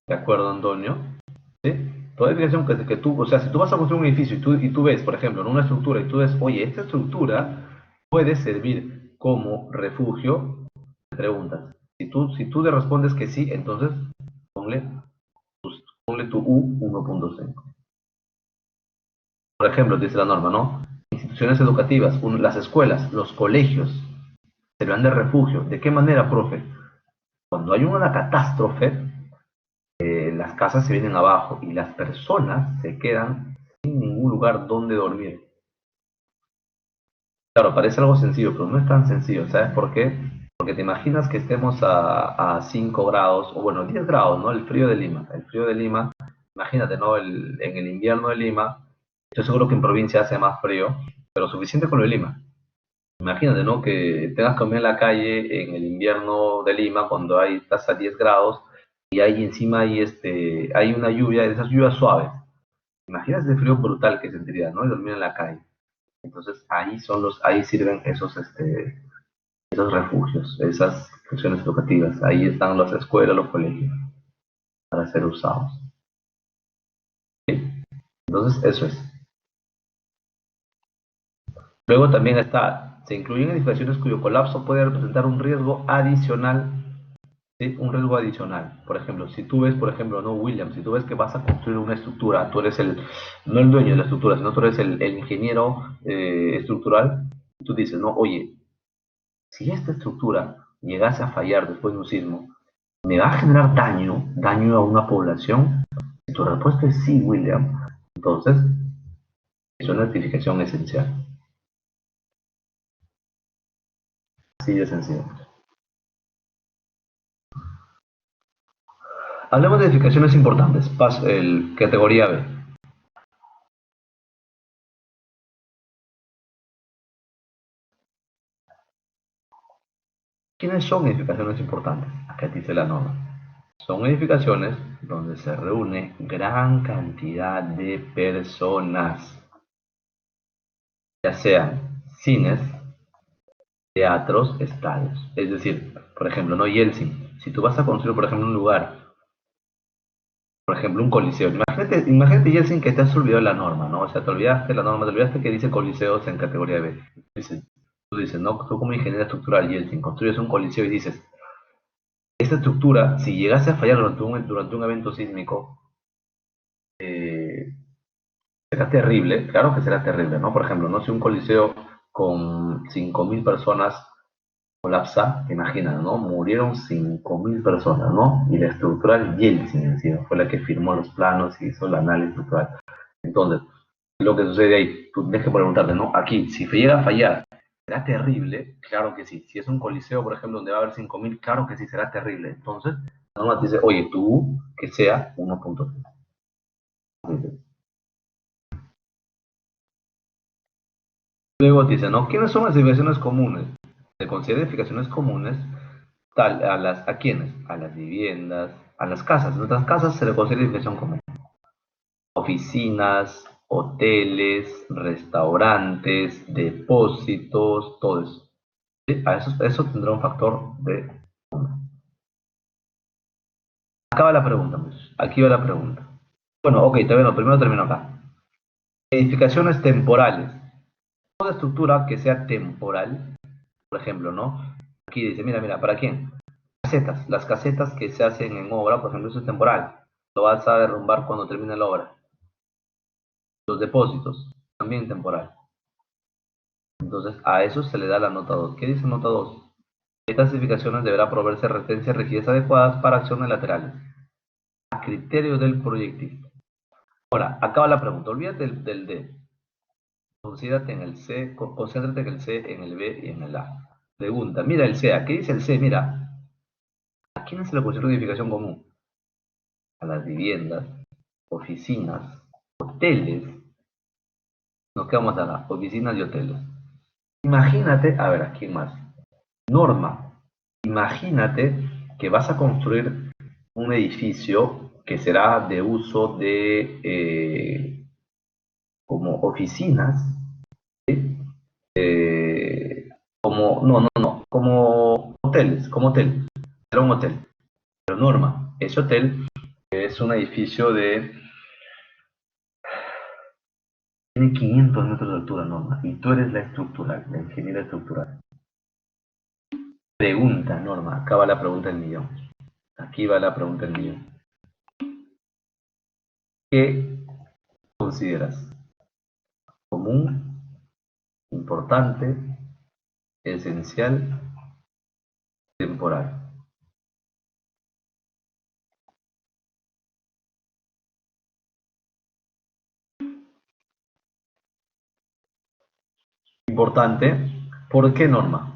¿De acuerdo, Antonio? ¿Sí? Toda edificación que tú, o sea, si tú vas a construir un edificio y tú ves, por ejemplo, en una estructura y tú ves, oye, esta estructura puede servir como refugio, te preguntas. Si tú le respondes que sí, entonces ponle, ponle tu U 1.5. Por ejemplo, dice la norma, ¿no? Instituciones educativas, las escuelas, los colegios, servirán de refugio. ¿De qué manera, profe? Cuando hay una catástrofe, las casas se vienen abajo y las personas se quedan sin ningún lugar donde dormir. Claro, parece algo sencillo, pero no es tan sencillo. ¿Sabes por qué? Porque te imaginas que estemos a 5 grados, o bueno, 10 grados, ¿no? El frío de Lima. El frío de Lima, imagínate, ¿no? En el invierno de Lima, estoy seguro que en provincia hace más frío, pero suficiente con lo de Lima. Imagínate, ¿no? Que tengas que comer en la calle en el invierno de Lima cuando estás a 10 grados y ahí encima hay una lluvia, de esas lluvias suaves. Imagínate ese frío brutal que sentirías, ¿no? Y dormir en la calle. Entonces ahí sirven esos refugios, esas funciones educativas. Ahí están las escuelas, los colegios, para ser usados. ¿Sí? Entonces, eso es. Luego también se incluyen edificaciones cuyo colapso puede representar un riesgo adicional. ¿Sí? Un riesgo adicional. Por ejemplo, si tú ves, por ejemplo, no, William, si tú ves que vas a construir una estructura, tú eres no el dueño de la estructura, sino tú eres el ingeniero estructural, tú dices, no, oye, si esta estructura llegase a fallar después de un sismo, ¿me va a generar daño a una población? Si tu respuesta es sí, William, entonces es una edificación esencial. Así de sencillo. Hablemos de edificaciones importantes. Categoría B. ¿Quiénes son edificaciones importantes? Acá dice la norma. Son edificaciones donde se reúne gran cantidad de personas, ya sean cines, teatros, estadios. Es decir, por ejemplo, no Yeltsin. Si tú vas a construir, por ejemplo, un lugar, por ejemplo, un coliseo. Imagínate Yeltsin, que te has olvidado la norma, ¿no? O sea, te olvidaste la norma, te olvidaste que dice coliseos en categoría B. Dices, tú dices, no, tú como ingeniero estructural Yeltsin, construyes un coliseo y dices, esta estructura, si llegase a fallar durante un evento sísmico, eh, será terrible, claro que será terrible, ¿no? Por ejemplo, no si un coliseo con 5.000 personas colapsa, imagina, ¿no? Murieron 5.000 personas, ¿no? Y la estructural Yeltsin encima fue la que firmó los planos y hizo el análisis estructural. Entonces, lo que sucede ahí, tú tienes que preguntarte, ¿no? Aquí, si llega a fallar, ¿será terrible? Claro que sí. Si es un coliseo, por ejemplo, donde va a haber 5.000, claro que sí será terrible. Entonces, la norma te dice, oye, tú, que sea 1.3. Luego dice, ¿no? ¿Quiénes son las edificaciones comunes? Se considera edificaciones comunes tal, ¿a quiénes? A las viviendas, a las casas. En otras casas se le considera edificación común. Oficinas, hoteles, restaurantes, depósitos, todo eso. ¿Sí? Eso tendrá un factor de... Acá va la pregunta, muchachos. Aquí va la pregunta. Bueno, ok, todavía no, primero termino acá. Edificaciones temporales. Toda estructura que sea temporal, por ejemplo, ¿no? Aquí dice, mira, mira, ¿para quién? Casetas. Las casetas que se hacen en obra, por ejemplo, eso es temporal. Lo vas a derrumbar cuando termine la obra. Los depósitos, también temporal. Entonces, a eso se le da la nota 2. ¿Qué dice nota 2? Estas edificaciones deberá proveerse resistencias y rigidez adecuadas para acciones laterales, a criterio del proyectista. Ahora, acaba la pregunta. Olvídate del D. Concéntrate en el C, concéntrate en el C, en el B y en el A. Pregunta, mira el C. ¿Qué dice el C? Mira, ¿a quién se le considera edificación común? A las viviendas, oficinas, hoteles. Nos quedamos acá, oficinas y hoteles. Imagínate, a ver, ¿a quién más? Norma. Imagínate que vas a construir un edificio que será de uso de como oficinas, ¿sí? Como, no, no, no, como hoteles, como hotel. Será un hotel. Pero Norma, ese hotel es un edificio de... Tiene 500 metros de altura, Norma, y tú eres la estructural, la ingeniera estructural. Pregunta, Norma, acá va la pregunta del millón. Aquí va la pregunta del millón. ¿Qué consideras común, importante, esencial, temporal? Importante, ¿por qué, Norma?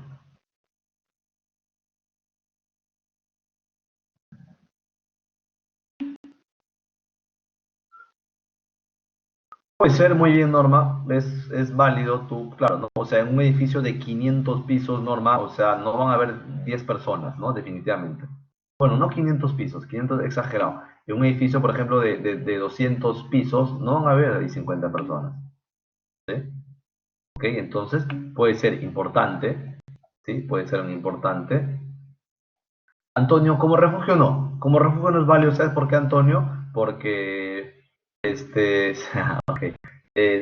Puede ser muy bien, Norma, es válido tú, claro, ¿no? O sea, en un edificio de 500 pisos, Norma, o sea, no van a haber 10 personas, ¿no? Definitivamente. Bueno, no 500 pisos, 500 exagerado. En un edificio, por ejemplo, de 200 pisos, no van a haber ahí 50 personas, ¿sí? ¿Ok? Entonces, puede ser importante, ¿sí? Puede ser un importante. Antonio, como refugio no. Como refugio no es válido, ¿sabes por qué, Antonio? Porque, ok.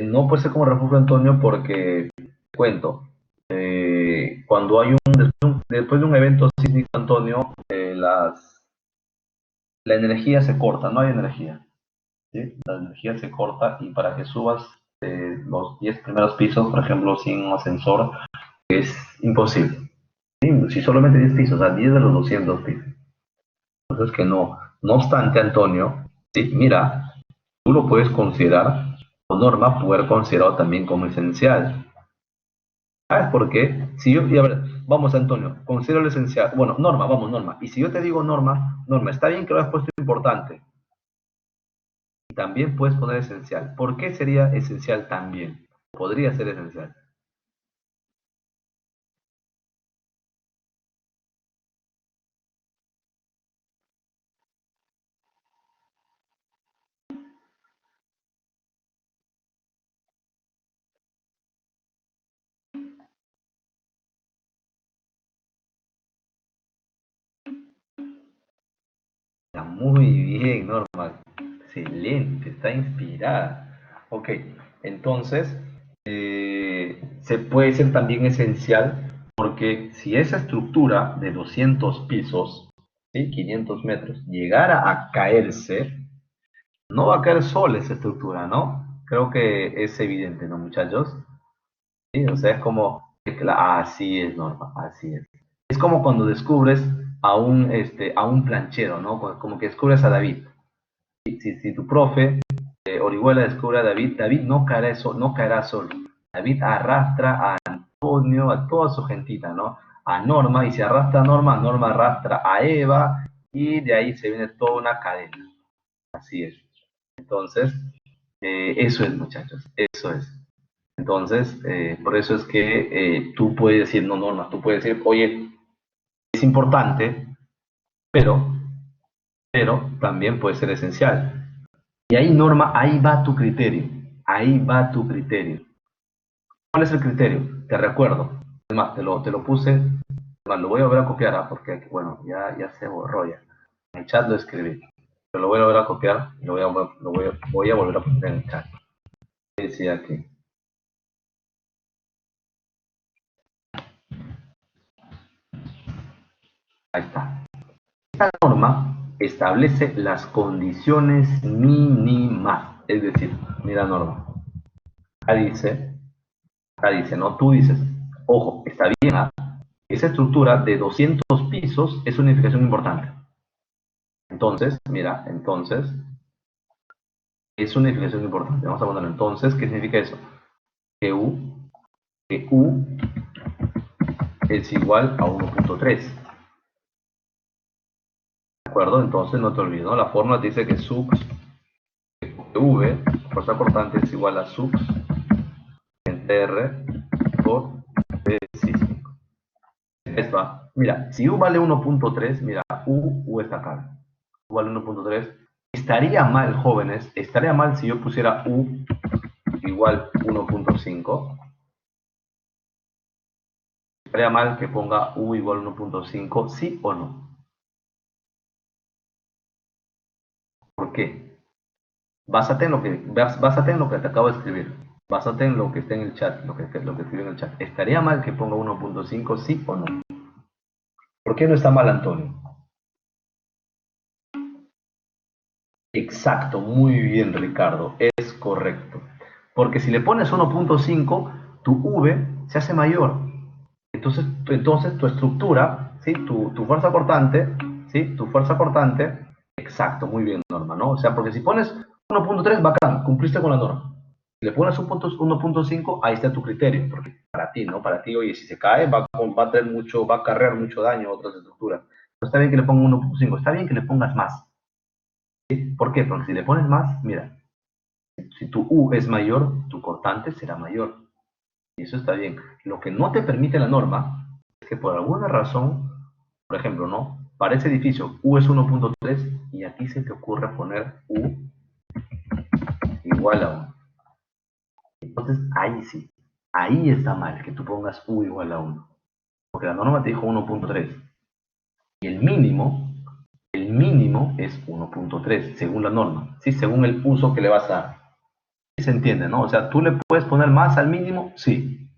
No puede ser como refugio, Antonio, porque, te cuento, cuando hay después de un evento sísmico, Antonio, la energía se corta, no hay energía, ¿sí? La energía se corta y para que subas los 10 primeros pisos, por ejemplo, sin un ascensor, es imposible. ¿Sí? Si solamente 10 pisos, o sea, 10 de los 200 pisos. Entonces que no. No obstante, Antonio, sí, mira, tú lo puedes considerar, o Norma poder considerado también como esencial. ¿Sabes por qué? Si yo, y a ver, vamos Antonio, considero lo esencial. Bueno, Norma, vamos Norma. Y si yo te digo Norma, Norma, está bien que lo hayas puesto importante. Y también puedes poner esencial. ¿Por qué sería esencial también? Podría ser esencial. Está muy bien, Norma. Excelente, está inspirada. Ok, entonces, se puede ser también esencial porque si esa estructura de 200 pisos, ¿sí? 500 metros, llegara a caerse, no va a caer sola esa estructura, ¿no? Creo que es evidente, ¿no, muchachos? Sí, o sea, es como, así es, Norma, así es. Es como cuando descubres a un planchero, ¿no? Como que descubres a David. Si tu profe Orihuela descubre a David, David no caerá, no caerá solo. David arrastra a Antonio, a toda su gentita, ¿no? A Norma, y si arrastra a Norma, Norma arrastra a Eva, y de ahí se viene toda una cadena. Así es. Entonces, eso es, muchachos, eso es. Entonces, por eso es que tú puedes decir, no, Norma, tú puedes decir, oye, es importante, pero, pero también puede ser esencial. Y ahí, Norma, ahí va tu criterio. Ahí va tu criterio. ¿Cuál es el criterio? Te recuerdo. Además, te lo puse, además, lo voy a volver a copiar, ¿ah? Porque, bueno, ya se borró ya. En el chat lo escribí. Pero lo voy a volver a copiar y voy a volver a poner en el chat. Decía aquí. Ahí está. Esta norma establece las condiciones mínimas. Es decir, mira norma. Acá dice, ¿no? Tú dices, ojo, está bien, ¿ah? Esa estructura de 200 pisos es una edificación importante. Entonces, mira, entonces, es una edificación importante. Vamos a ponerlo entonces, ¿qué significa eso? Que U es igual a 1.3. ¿De acuerdo? Entonces no te olvides, ¿no? La fórmula te dice que sub V, fuerza cortante, es igual a sub entre R por P sísmico. Esto va. Mira, si U vale 1.3, mira, U está acá. U vale 1.3. Estaría mal, jóvenes, estaría mal si yo pusiera U igual 1.5. Estaría mal que ponga U igual 1.5, ¿sí o no? ¿Por qué? Básate en lo que te acabo de escribir. Básate en lo que está en el chat, lo que escribí en el chat. ¿Estaría mal que ponga 1.5, sí o no? ¿Por qué no está mal, Antonio? Exacto, muy bien, Ricardo, es correcto. Porque si le pones 1.5, tu V se hace mayor. Entonces tu estructura, ¿sí? Tu fuerza cortante, ¿sí? Tu fuerza cortante, exacto, muy bien, Norma, ¿no? O sea, porque si pones 1.3, bacán, cumpliste con la norma. Si le pones 1.5, ahí está tu criterio, porque para ti, ¿no? Para ti, oye, si se cae, va a tener mucho, va a acarrear mucho daño a otras estructuras. No está bien que le ponga 1.5, está bien que le pongas más. ¿Sí? ¿Por qué? Porque si le pones más, mira, si tu U es mayor, tu cortante será mayor. Y eso está bien. Lo que no te permite la norma es que por alguna razón, por ejemplo, ¿no? Para ese edificio U es 1.3 y aquí se te ocurre poner U igual a 1. Entonces ahí sí, ahí está mal que tú pongas U igual a 1. Porque la norma te dijo 1.3 y el mínimo es 1.3 según la norma, ¿sí? Según el uso que le vas a dar. ¿Sí se entiende, no? O sea, tú le puedes poner más al mínimo, sí,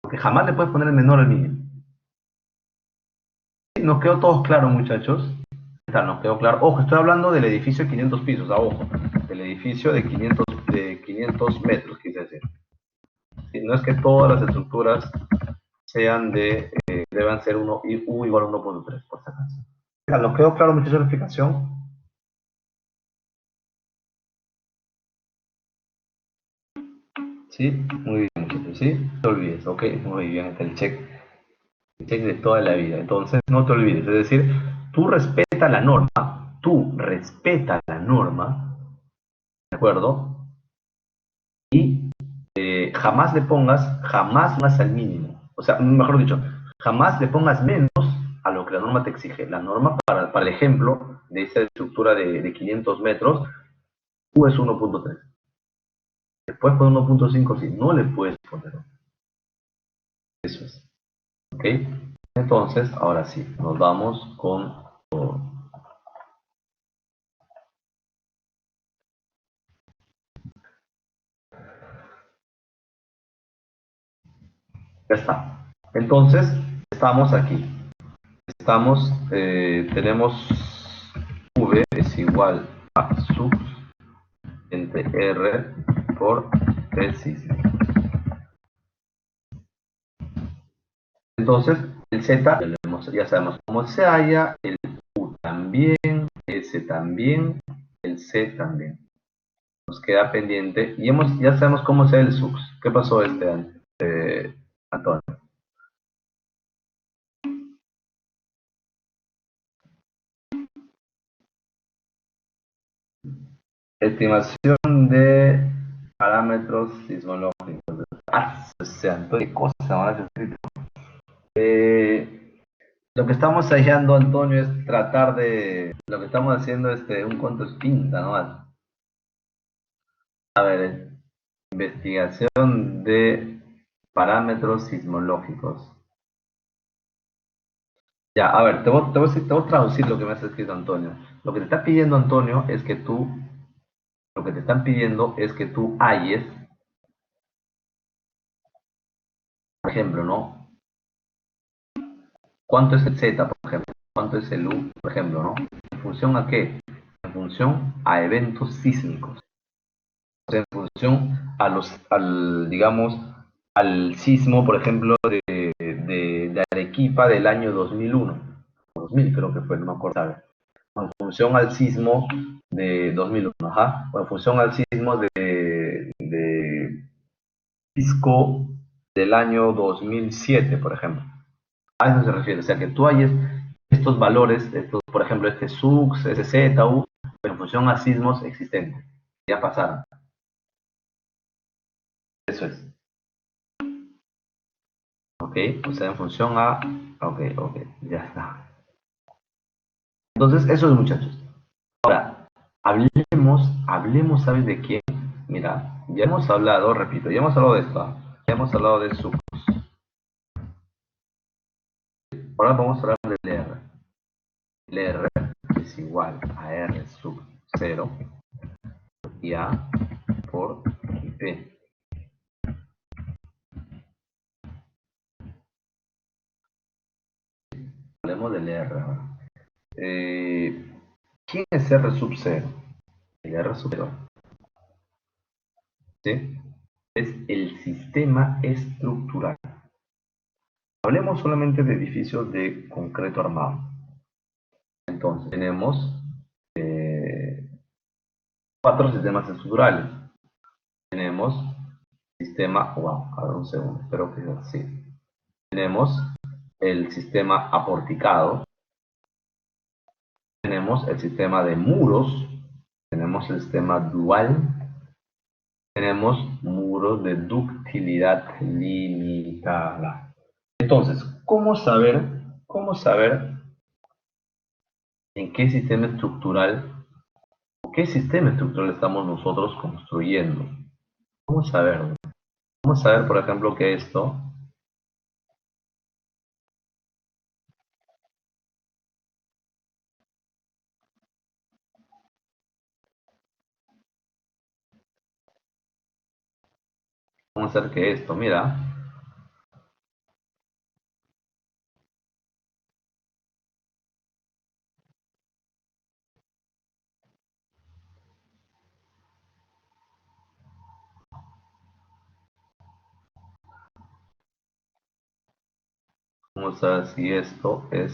porque jamás le puedes poner el menor al mínimo. ¿Sí? ¿Nos quedó todos claros, muchachos? Está, nos quedó claro. Ojo, estoy hablando del edificio de 500 pisos, ojo, del edificio de 500 metros, quise decir. Sí, no es que todas las estructuras deban ser U igual a 1.3, por si acaso. ¿Nos quedó claro, muchachos, la explicación? Sí, muy bien, muchachos, ¿sí? No te olvides, ok, muy bien, está el check de toda la vida. Entonces, no te olvides, es decir, tú respeta la norma, ¿de acuerdo? Y jamás al mínimo. O sea, mejor dicho, jamás le pongas menos a lo que la norma te exige. La norma, para el ejemplo de esa estructura de 500 metros, U es 1.3. ¿Le puedes poner 1.5? Sí, no le puedes poner. Eso es. ¿Ok? Entonces, ahora sí, nos vamos con todo. Ya está. Entonces, estamos aquí. Tenemos V es igual a sub entre R por T sísmico. Entonces, el Z, ya sabemos cómo se halla, el U también, S también, el C también. Nos queda pendiente y ya sabemos cómo se el SUX. ¿Qué pasó Antonio? Estimación de parámetros sismológicos. O sea, qué cosa más escrito. Lo que estamos hallando, Antonio, es tratar de... Lo que estamos haciendo es un conto es pinta, ¿no? A ver, investigación de parámetros sismológicos. Ya, a ver, te voy a traducir lo que me has escrito, Antonio. Lo que te está pidiendo, Antonio, es que tú... Lo que te están pidiendo es que tú halles, por ejemplo, ¿no? ¿Cuánto es el Z, por ejemplo? ¿Cuánto es el U, por ejemplo, ¿no? ¿En función a qué? En función a eventos sísmicos. O sea, en función a digamos, al sismo, por ejemplo, de Arequipa del año 2001. 2000 creo que fue, no me acuerdo. ¿Sabe? En función al sismo de 2001, ajá. O en función al sismo de Pisco del año 2007, por ejemplo. A eso se refiere, o sea, que tú hayas estos valores, estos, por ejemplo, este SUX, SZ, U, en función a sismos existentes. Ya pasaron. Eso es. ¿Ok? O sea, en función a... Ok, ok, ya está. Entonces, eso es, muchachos. Ahora, hablemos, ¿sabes de quién? Mira, ya hemos hablado, repito, ya hemos hablado de esto, ¿ah? Ya hemos hablado de SUX. Ahora vamos a hablar del R. El R es igual a R sub 0 y A por P. Hablemos del R ahora. ¿Quién es R sub 0? El R sub 0, ¿sí? Es el sistema estructural. Hablemos solamente de edificios de concreto armado. Entonces, tenemos eh, 4 sistemas estructurales. Tenemos sistema, wow, a ver un segundo, espero que sea así. Tenemos el sistema aporticado, tenemos el sistema de muros, tenemos el sistema dual, tenemos muros de ductilidad limitada. Entonces, cómo saber en qué sistema estructural, o qué sistema estructural estamos nosotros construyendo? ¿Cómo saberlo? ¿Cómo saber, por ejemplo, que esto, cómo saber que esto, mira, cómo saber si esto es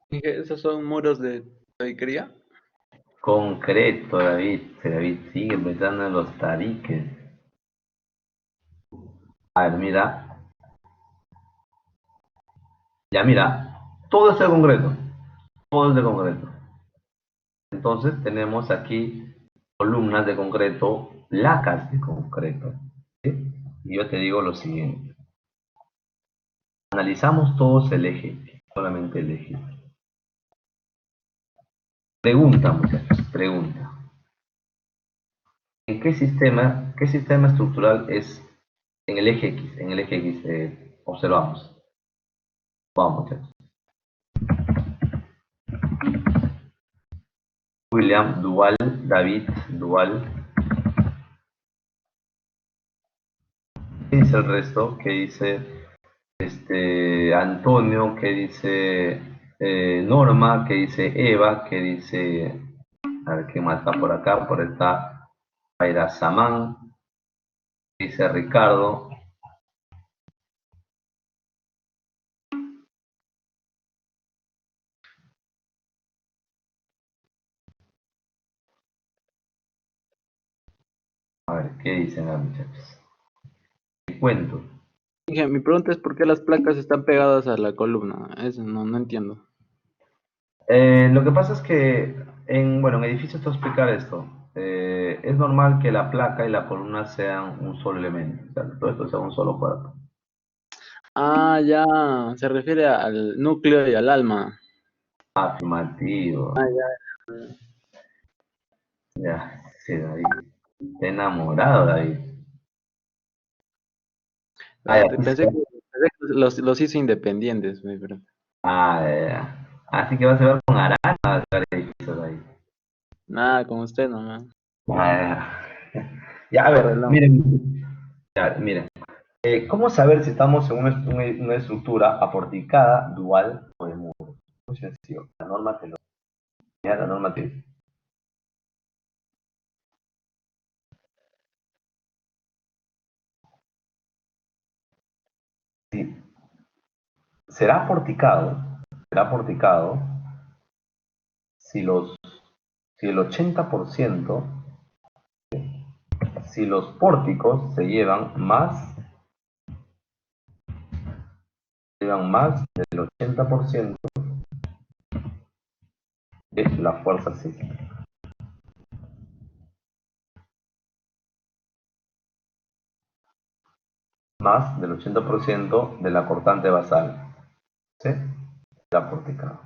Dije, ¿esos son muros de tabiquería? concreto, David? David sigue pensando en los tabiques. A ver, mira, ya mira, todo es de concreto, todo es de concreto. Entonces tenemos aquí columnas de concreto, placas de concreto. ¿Sí? Y yo te digo lo siguiente. Analizamos todos el eje, solamente el eje. Pregunta, muchachos, pregunta. ¿En qué sistema estructural es en el eje X? En el eje X observamos. Vamos, muchachos. William, Dual, David, Dual. ¿Qué dice el resto? ¿Qué dice Antonio? ¿Qué dice Norma? ¿Qué dice Eva? ¿Qué dice... A ver, ¿qué más está por acá? Por esta Paira Samán. ¿Qué dice Ricardo? A ver, ¿qué dicen los muchachos? Te cuento. Dije, mi pregunta es por qué las placas están pegadas a la columna. Eso no entiendo. Lo que pasa es que en edificios te voy a explicar esto. Es normal que la placa y la columna sean un solo elemento, o sea, todo esto sea un solo cuerpo. Ah, ya, se refiere al núcleo y al alma. Afirmativo. Ah, ya. Ya, sí, David. Está enamorado, David. Ah, ya, sí, Pensé que los hizo independientes, pero ya, ya. Así que vas a ver con Arana, vas a ver edificios ahí. nada, con usted nomás. Ah, ya. Ya, a Por ver, reloj. miren, ya, miren. ¿Cómo saber si estamos en una estructura aporticada, dual o de muro? Muy sencillo. La norma te lo ya, la norma te dice. Sí, será porticado si si el 80%, si los pórticos llevan más del 80% de la fuerza sísmica. Más del 80% de la cortante basal. ¿Sí? Será porticado.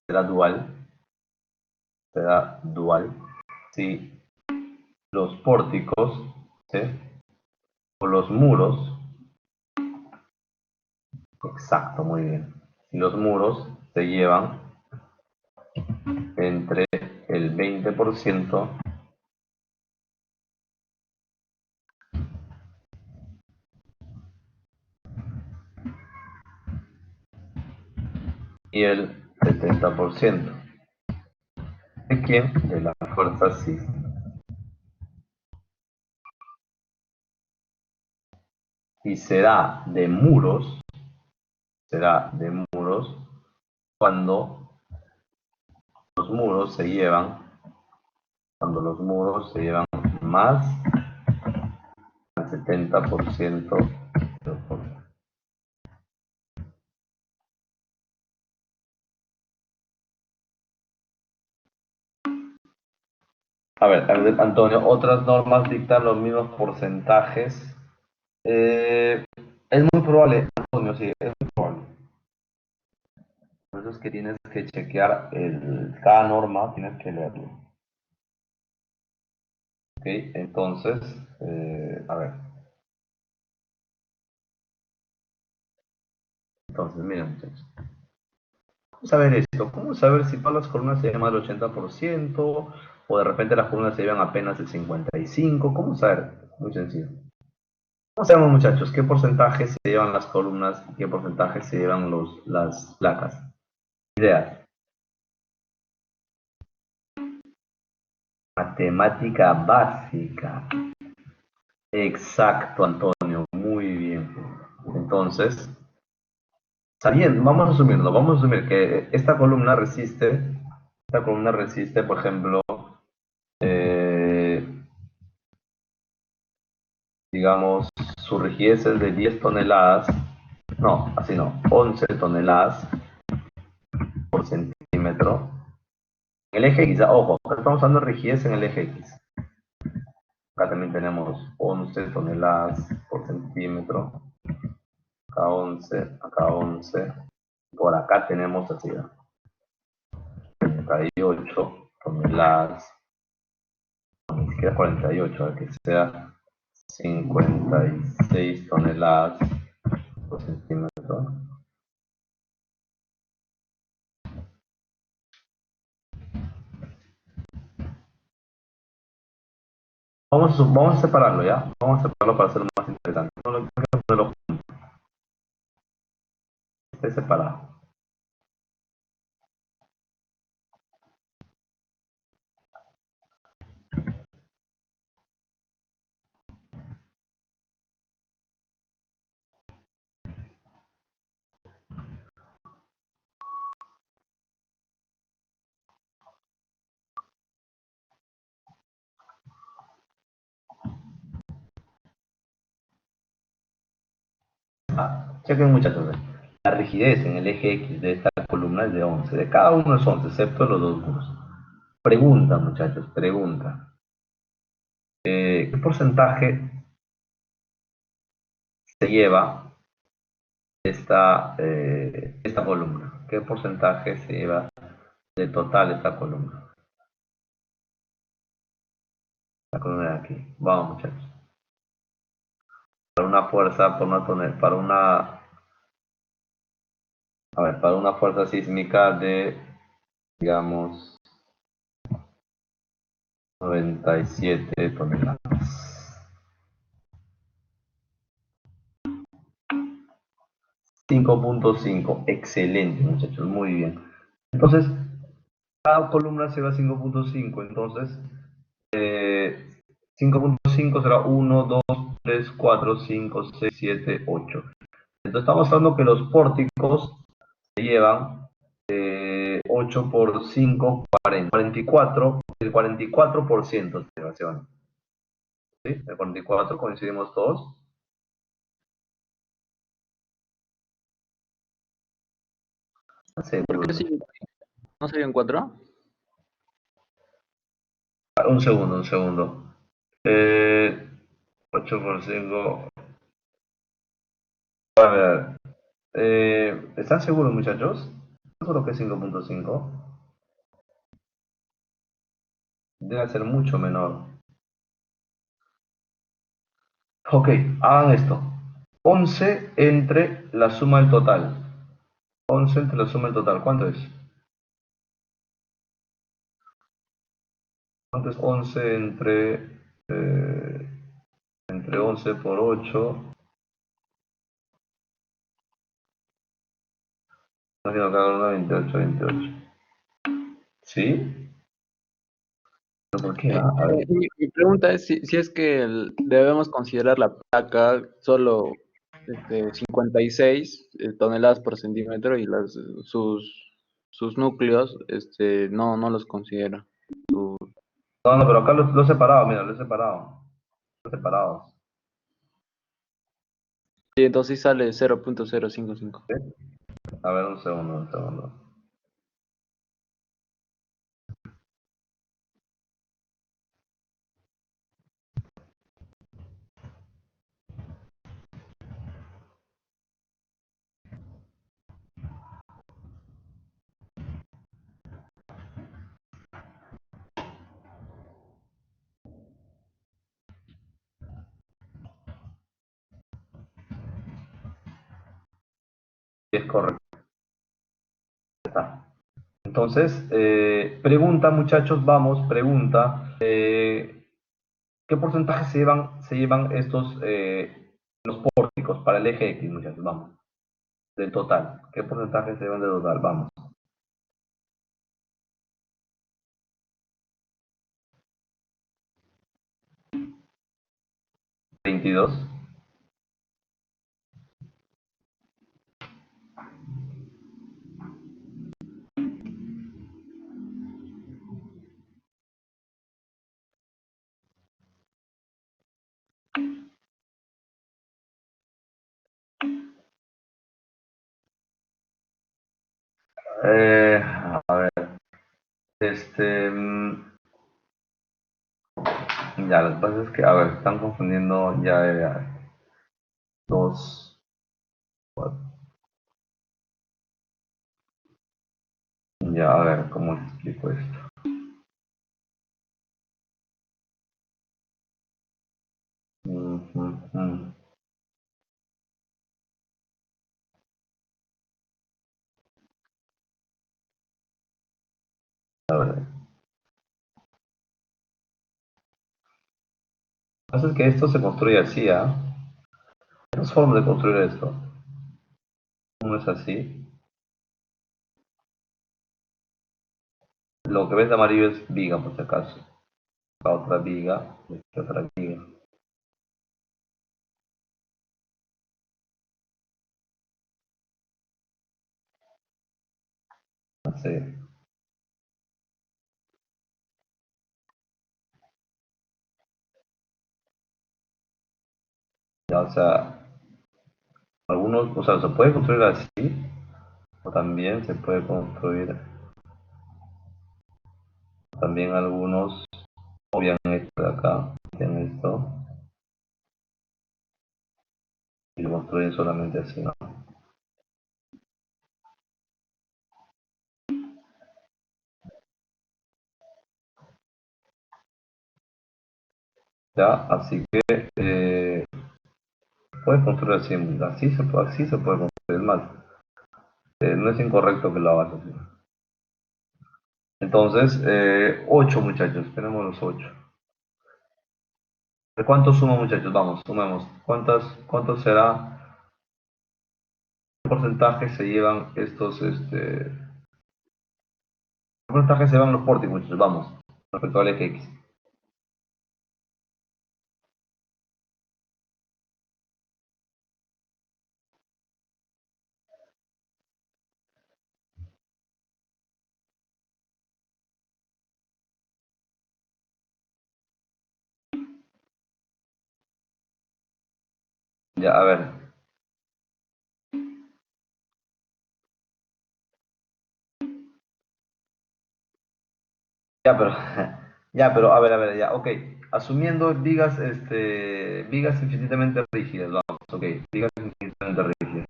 Será dual. Será dual. Si los pórticos, ¿sí? O los muros, exacto, muy bien. Si los muros se llevan entre el 20% y el 70%. ¿De quién? De la fuerza sísmica. Y será de muros cuando los muros se llevan, cuando los muros se llevan más del 70% de fuerza. A ver, Antonio, otras normas dictan los mismos porcentajes. Es muy probable, Antonio, sí, es muy probable. Por eso es que tienes que chequear cada norma, tienes que leerlo. ¿Ok? Entonces, a ver. Entonces, miren, muchachos. ¿Cómo saber esto? ¿Cómo saber si todas las columnas se llevan al 80% o de repente las columnas se llevan apenas el 55%? ¿Cómo saber? Muy sencillo. ¿Cómo sabemos, muchachos, qué porcentaje se llevan las columnas y qué porcentaje se llevan las placas? Ideas. Matemática básica. Exacto, Antonio. Muy bien. Entonces, sabiendo, vamos a asumir que esta columna resiste, por ejemplo, eh, digamos, su rigidez es de 10 toneladas, no, así no, 11 toneladas por centímetro. En el eje X, ojo, estamos hablando de rigidez en el eje X. Acá también tenemos 11 toneladas por centímetro, acá 11, acá 11. Por acá tenemos así, 38 toneladas, ni siquiera 48, que sea 56 toneladas por centímetro. Vamos a separarlo, ¿ya? Vamos a separarlo para hacerlo más interesante. No lo quiero ponerlo junto, esté separado. Chequen, muchachos. La rigidez en el eje X de esta columna columna es de 11. De cada uno es 11, excepto los dos muros. Pregunta, muchachos, pregunta. ¿Qué porcentaje se lleva esta columna? ¿Qué porcentaje se lleva de total esta columna? La columna de aquí. Vamos, muchachos. Para una fuerza, para una fuerza sísmica de, digamos, 97 toneladas. 5.5. Excelente, muchachos. Muy bien. Entonces, cada columna se va a 5.5. Entonces, 5.5 será 1, 2, 3, 4, 5, 6, 7, 8. Entonces, estamos hablando que los pórticos se llevan 8 por 5, 40. 44, el 44% se van. ¿Sí? El 44, coincidimos todos. ¿Por qué sí? ¿No serían 4? Un segundo, un segundo. 8 por 5. A ver. ¿Están seguros, muchachos? ¿Están seguros que es 5.5? Debe ser mucho menor. Ok, hagan esto. 11 entre la suma del total. 11 entre la suma del total. ¿Cuánto es? ¿Cuánto es 11 entre 11 por 8? No quiero cagar una 28, 28. ¿Sí? ¿Pero por qué? A ver. Mi pregunta es si es que debemos considerar la placa solo 56 toneladas por centímetro y sus núcleos no los considera. No, no, pero acá lo he separado, mira, lo he separado. Los separados. Sí, entonces sí sale 0.055. ¿Sí? A ver, un segundo, un segundo. Sí, es correcto. Está. Entonces, pregunta, muchachos, vamos, pregunta. ¿Qué porcentaje se llevan estos los pórticos para el eje X, muchachos? Vamos. Del total. ¿Qué porcentaje se llevan del total? Vamos. 22. A ver, este, ya, lo que pasa es que, a ver, están confundiendo ya dos, cuatro. Ya, a ver, ¿cómo explico esto? Mm. A ver, lo que pasa es que esto se construye así, ¿ah? Hay dos formas de construir esto. Uno es así. Lo que ves de amarillo es viga, por si acaso. La otra viga, esta otra viga. Así. Ya, o sea, algunos, o sea, se puede construir así, O también se puede construir, también algunos obvian esto de acá, tienen esto, y lo construyen solamente así, ¿no? Ya, así que puedes construir así, así se puede construir mal. No es incorrecto que lo hagas así. Entonces, 8 muchachos, tenemos los 8. ¿De cuánto suma muchachos? Vamos, sumemos. ¿Cuántos será? ¿Qué porcentaje se llevan estos, qué porcentaje se llevan los pórticos, muchachos? Vamos, respecto al eje X. Ya, a ver. Ya, pero, ya, pero, a ver, ya, ok. Asumiendo vigas, vigas infinitamente rígidas, vamos, ok. Vigas infinitamente rígidas.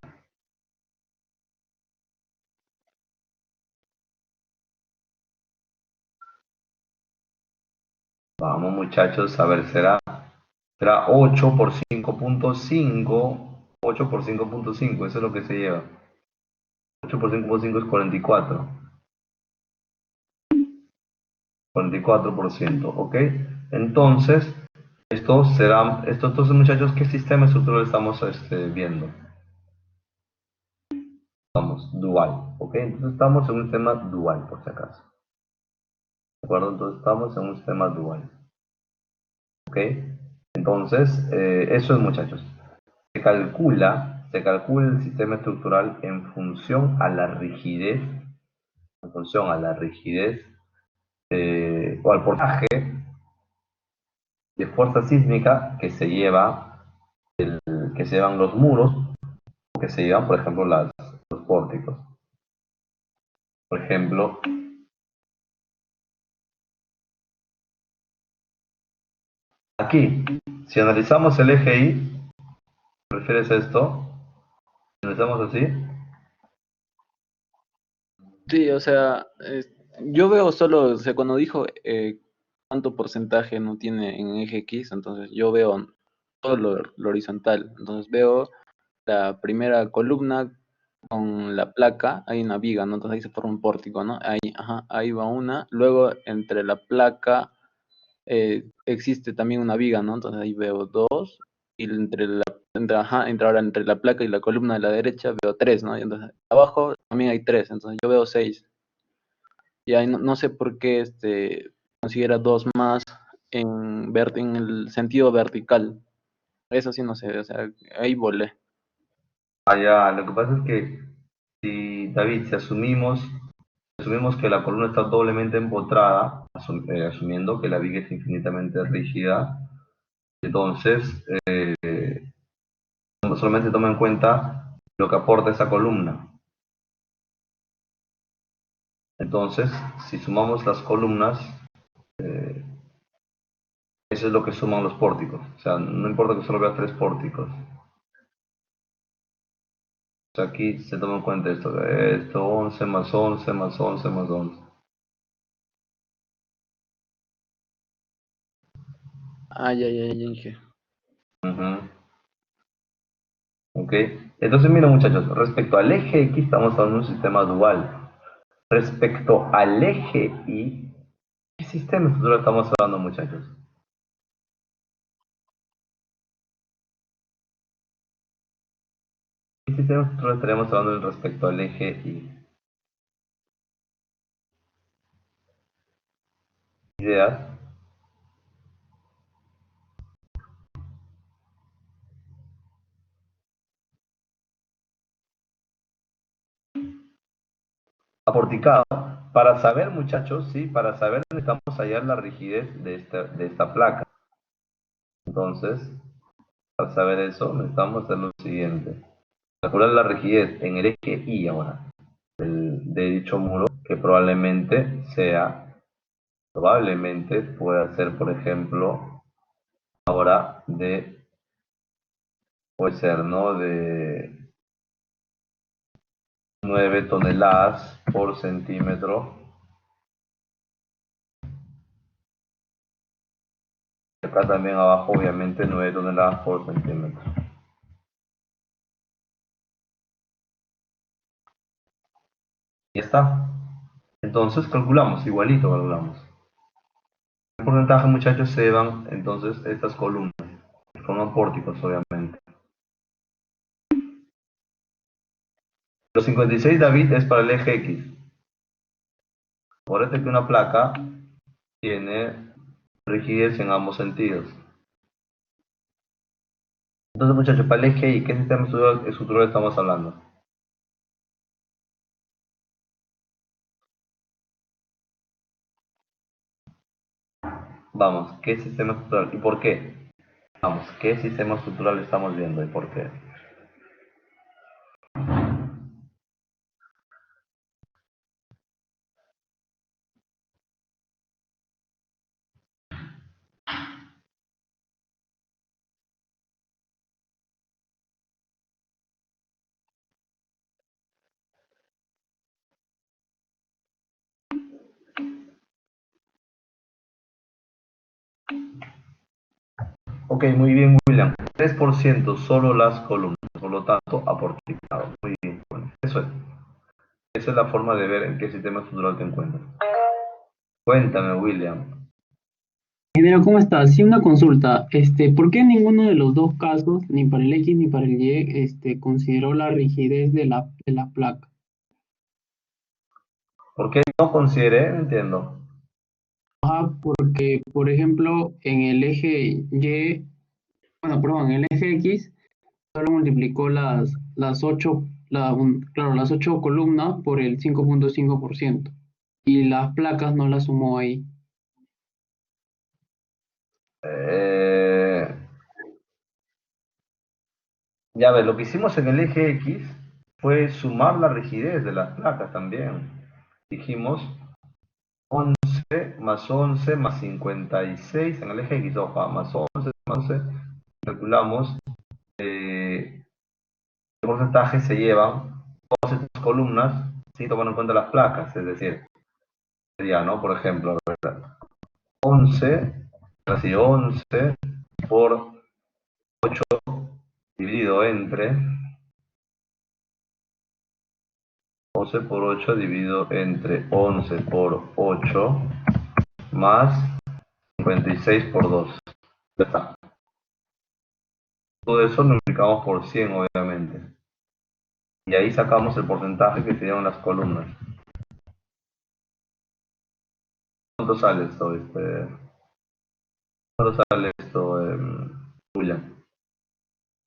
Vamos, muchachos, a ver, será 8 por 5,5. 8 por 5,5, eso es lo que se lleva. 8 por 5,5 es 44. 44%, ¿ok? Entonces, entonces muchachos, ¿qué sistema estructural estamos viendo? Vamos, dual, ¿ok? Entonces estamos en un sistema dual, por si acaso. ¿De acuerdo? Entonces estamos en un sistema dual, ¿ok? Entonces, eso es muchachos. Se calcula el sistema estructural en función a la rigidez, o al porcentaje de fuerza sísmica que se llevan los muros, o que se llevan, por ejemplo, los pórticos. Por ejemplo, aquí, si analizamos el eje Y, ¿refieres a esto? Si analizamos así, Sí, o sea, yo veo solo, o sea, cuando dijo cuánto porcentaje no tiene en eje X, entonces yo veo todo lo horizontal. Entonces veo la primera columna con la placa, hay una viga, ¿no? Entonces ahí se forma un pórtico, ¿no? Ahí, ajá, ahí va una. Luego entre la placa existe también una viga, ¿no? Entonces ahí veo dos. Y entre la placa y la columna de la derecha veo tres, ¿no? Y entonces abajo también hay tres, entonces yo veo seis. Y ahí no sé por qué considera dos más en el sentido vertical. Eso sí no sé, o sea, ahí volé. allá, lo que pasa es que, si David, si asumimos que la columna está doblemente empotrada, asumiendo que la viga es infinitamente rígida, entonces solamente toma en cuenta lo que aporta esa columna. Entonces, si sumamos las columnas, eh, eso es lo que suman los pórticos. O sea, no importa que solo veas 3 pórticos. O sea, aquí se toma en cuenta esto 11 más 11 más 11 más 11. Ah, ya dije. Ujú. ¿Ok? Entonces, mira muchachos, respecto al eje X estamos hablando de un sistema dual. Respecto al eje Y, ¿qué sistema estructural estamos hablando muchachos? ¿Qué sistema estructural estaremos hablando respecto al eje Y? ¿Ideas? Aporticado. Para saber, muchachos, sí, para saber necesitamos hallar la rigidez de esta placa. Entonces, para saber eso, necesitamos hacer lo siguiente. Calcular la rigidez en el eje Y ahora. de dicho muro, que probablemente pueda ser, por ejemplo, ahora puede ser, ¿no? De 9 toneladas por centímetro. Acá también abajo, obviamente, 9 toneladas por centímetro. Y está. Entonces calculamos, igualito calculamos. ¿Qué porcentaje, muchachos, se llevan entonces estas columnas? Forman pórticos, obviamente. Los 56, David, es para el eje X. Acuérdate que una placa tiene rigidez en ambos sentidos. Entonces, muchachos, para el eje Y, ¿qué sistema estructural estamos hablando? Vamos, ¿qué sistema estructural? ¿Y por qué? Vamos, ¿qué sistema estructural estamos viendo y por qué? Ok, muy bien, William. 3% solo las columnas, por lo tanto, aporticado. Muy bien, bueno, eso es. Esa es la forma de ver en qué sistema estructural te encuentras. Cuéntame, William. Ingeniero, ¿cómo estás? Sí, una consulta. ¿Por qué ninguno de los dos casos, ni para el X ni para el Y, consideró la rigidez de la placa? ¿Por qué no consideré? No entiendo. Porque, por ejemplo, en el eje Y, bueno, perdón, en el eje X, solo multiplicó claro, las 8 columnas por el 5.5%. Y las placas no las sumó ahí. Eh, Ya ver, lo que hicimos en el eje X fue sumar la rigidez de las placas también. Dijimos 11 más 11 más 56 en el eje X, ojo, más 11 más 11, calculamos qué porcentaje se llevan todas estas columnas sin tomar en cuenta las placas, es decir, sería, ¿no? Por ejemplo, 11, así 11 por 8 dividido entre 11 por 8 dividido entre 11 por 8 más 56 por 2. Ya está. Todo eso lo multiplicamos por 100, obviamente. Y ahí sacamos el porcentaje que serían las columnas. ¿Cuánto sale esto? ¿Cuánto sale esto, Julia?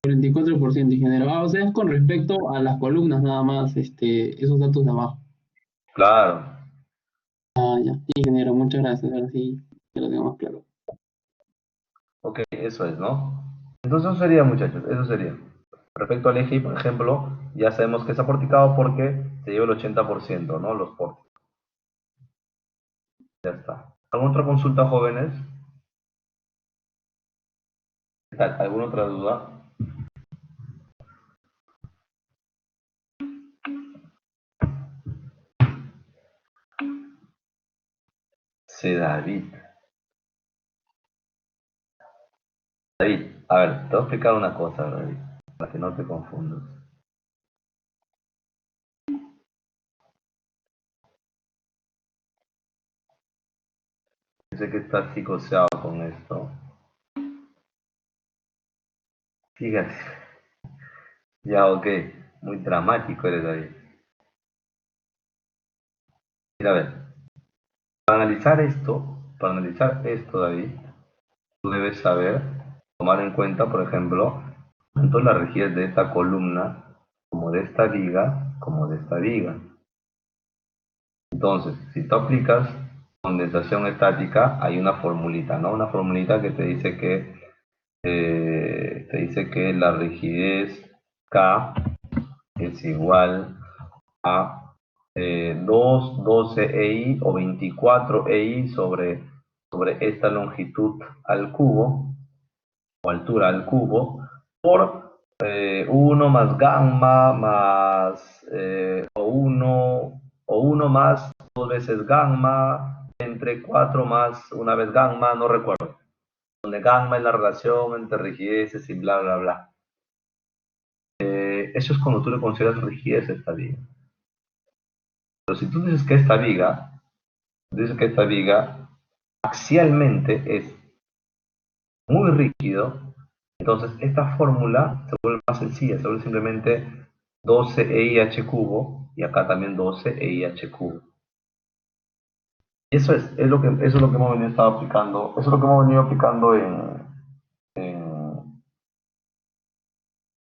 44%, ingeniero. O sea, es con respecto a las columnas nada más, esos datos de abajo. Claro. Ah, ya. Sí, ingeniero, muchas gracias. Ahora sí, ya lo tengo más claro. Ok, eso es, ¿no? Entonces eso sería, muchachos, eso sería. Respecto al eje, por ejemplo, ya sabemos que es aporticado porque se lleva el 80%, ¿no? Los portes. Ya está. ¿Alguna otra consulta, jóvenes? ¿Qué tal? ¿Alguna otra duda? Sí, David. David, a ver, te voy a explicar una cosa, David, para que no te confundas. Yo sé que estás psicoseado con esto. Fíjate, ya, ok, muy dramático eres, David. Mira, a ver, para analizar esto, David, tú debes saber, tomar en cuenta, por ejemplo, tanto la rigidez de esta columna, como de esta viga, como de esta viga. Entonces, si tú aplicas condensación estática, hay una formulita, ¿no? Una formulita que te dice que la rigidez K es igual a 2, 12 EI o 24 EI sobre esta longitud al cubo, o altura al cubo, por 1 más gamma más o 1 más 2 veces gamma, entre 4 más una vez gamma, no recuerdo, donde gamma es la relación entre rigideces y bla, bla, bla. Eso es cuando tú le consideras rigidez a esta viga. Pero si tú dices que esta viga axialmente es muy rígido, entonces esta fórmula se vuelve más sencilla, se vuelve simplemente 12 EIH cubo y acá también 12 EIH cubo. Eso es lo que hemos venido aplicando, eso es lo que hemos venido aplicando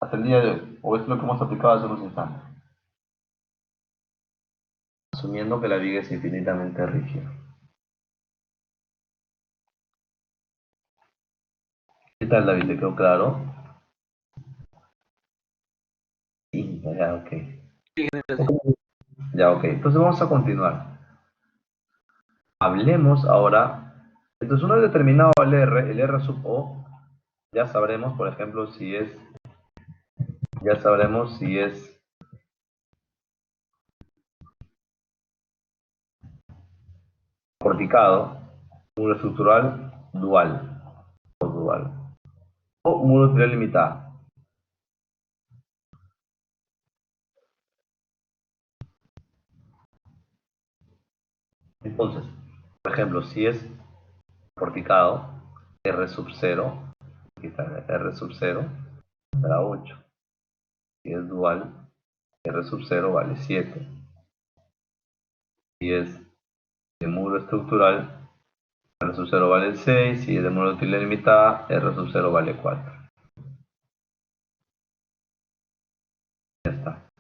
hasta el día de hoy, o es lo que hemos aplicado hace unos instantes, asumiendo que la viga es infinitamente rígida. ¿Qué tal, David? ¿Te quedó claro? Sí, ya, ok. Sí, general, Ya, ok. Entonces vamos a continuar. Hablemos ahora. Entonces, una vez determinado el R sub O, ya sabremos, por ejemplo, ya sabremos si es porticado, muro estructural, dual o dual, o muro estructural limitado. Entonces, por ejemplo, si es porticado, R sub 0, aquí está R sub 0, será 8. Si es dual, R sub 0 vale 7. Si es de muro estructural, R sub 0 vale 6. Si es de muro de utilidad limitada, R sub 0 vale 4. Ya está.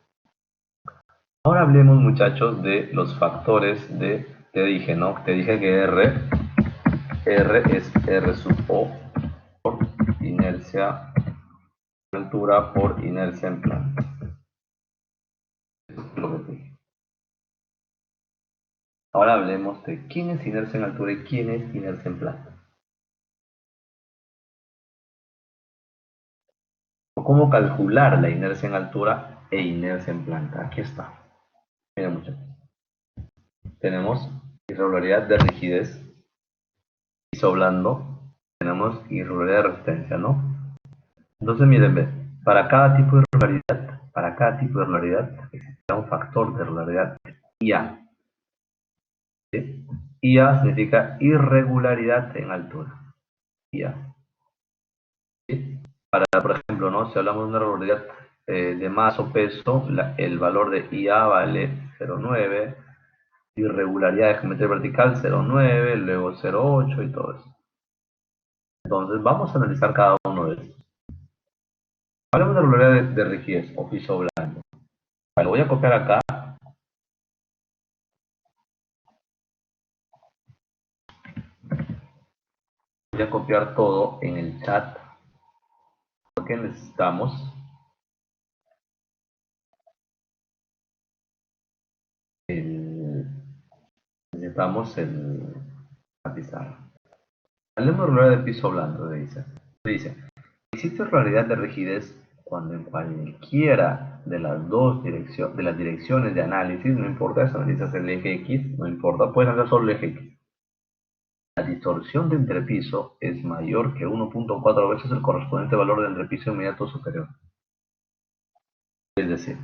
Ahora hablemos, muchachos, de los factores te dije, ¿no? Te dije que R es R sub O por inercia en altura por inercia en planta. Eso es lo que te dije. Ahora hablemos de quién es inercia en altura y quién es inercia en planta. O cómo calcular la inercia en altura e inercia en planta. Aquí está. Miren, muchachos. Tenemos irregularidad de rigidez, piso blando, tenemos irregularidad de resistencia, ¿no? Entonces, miren, ve, para cada tipo de irregularidad existe un factor de irregularidad IA. ¿Sí? IA significa irregularidad en altura. IA. ¿Sí? Por ejemplo, ¿no? Si hablamos de una irregularidad de masa o peso, el valor de IA vale 0,9, irregularidad de geometría vertical 0,9, luego 0,8 y todo eso. Entonces, vamos a analizar cada uno de estos. Hablemos de irregularidad de rigidez o piso blando. Lo voy a copiar acá. Voy a copiar todo en el chat porque el, la pizarra. Hablemos de regularidad de piso blando, dice, existe regularidad de rigidez cuando en cualquiera de de las direcciones de análisis, no importa si analizas el eje X, no importa, puedes analizar solo el eje X. La distorsión de entrepiso es mayor que 1.4 veces el correspondiente valor de entrepiso inmediato superior. Es decir,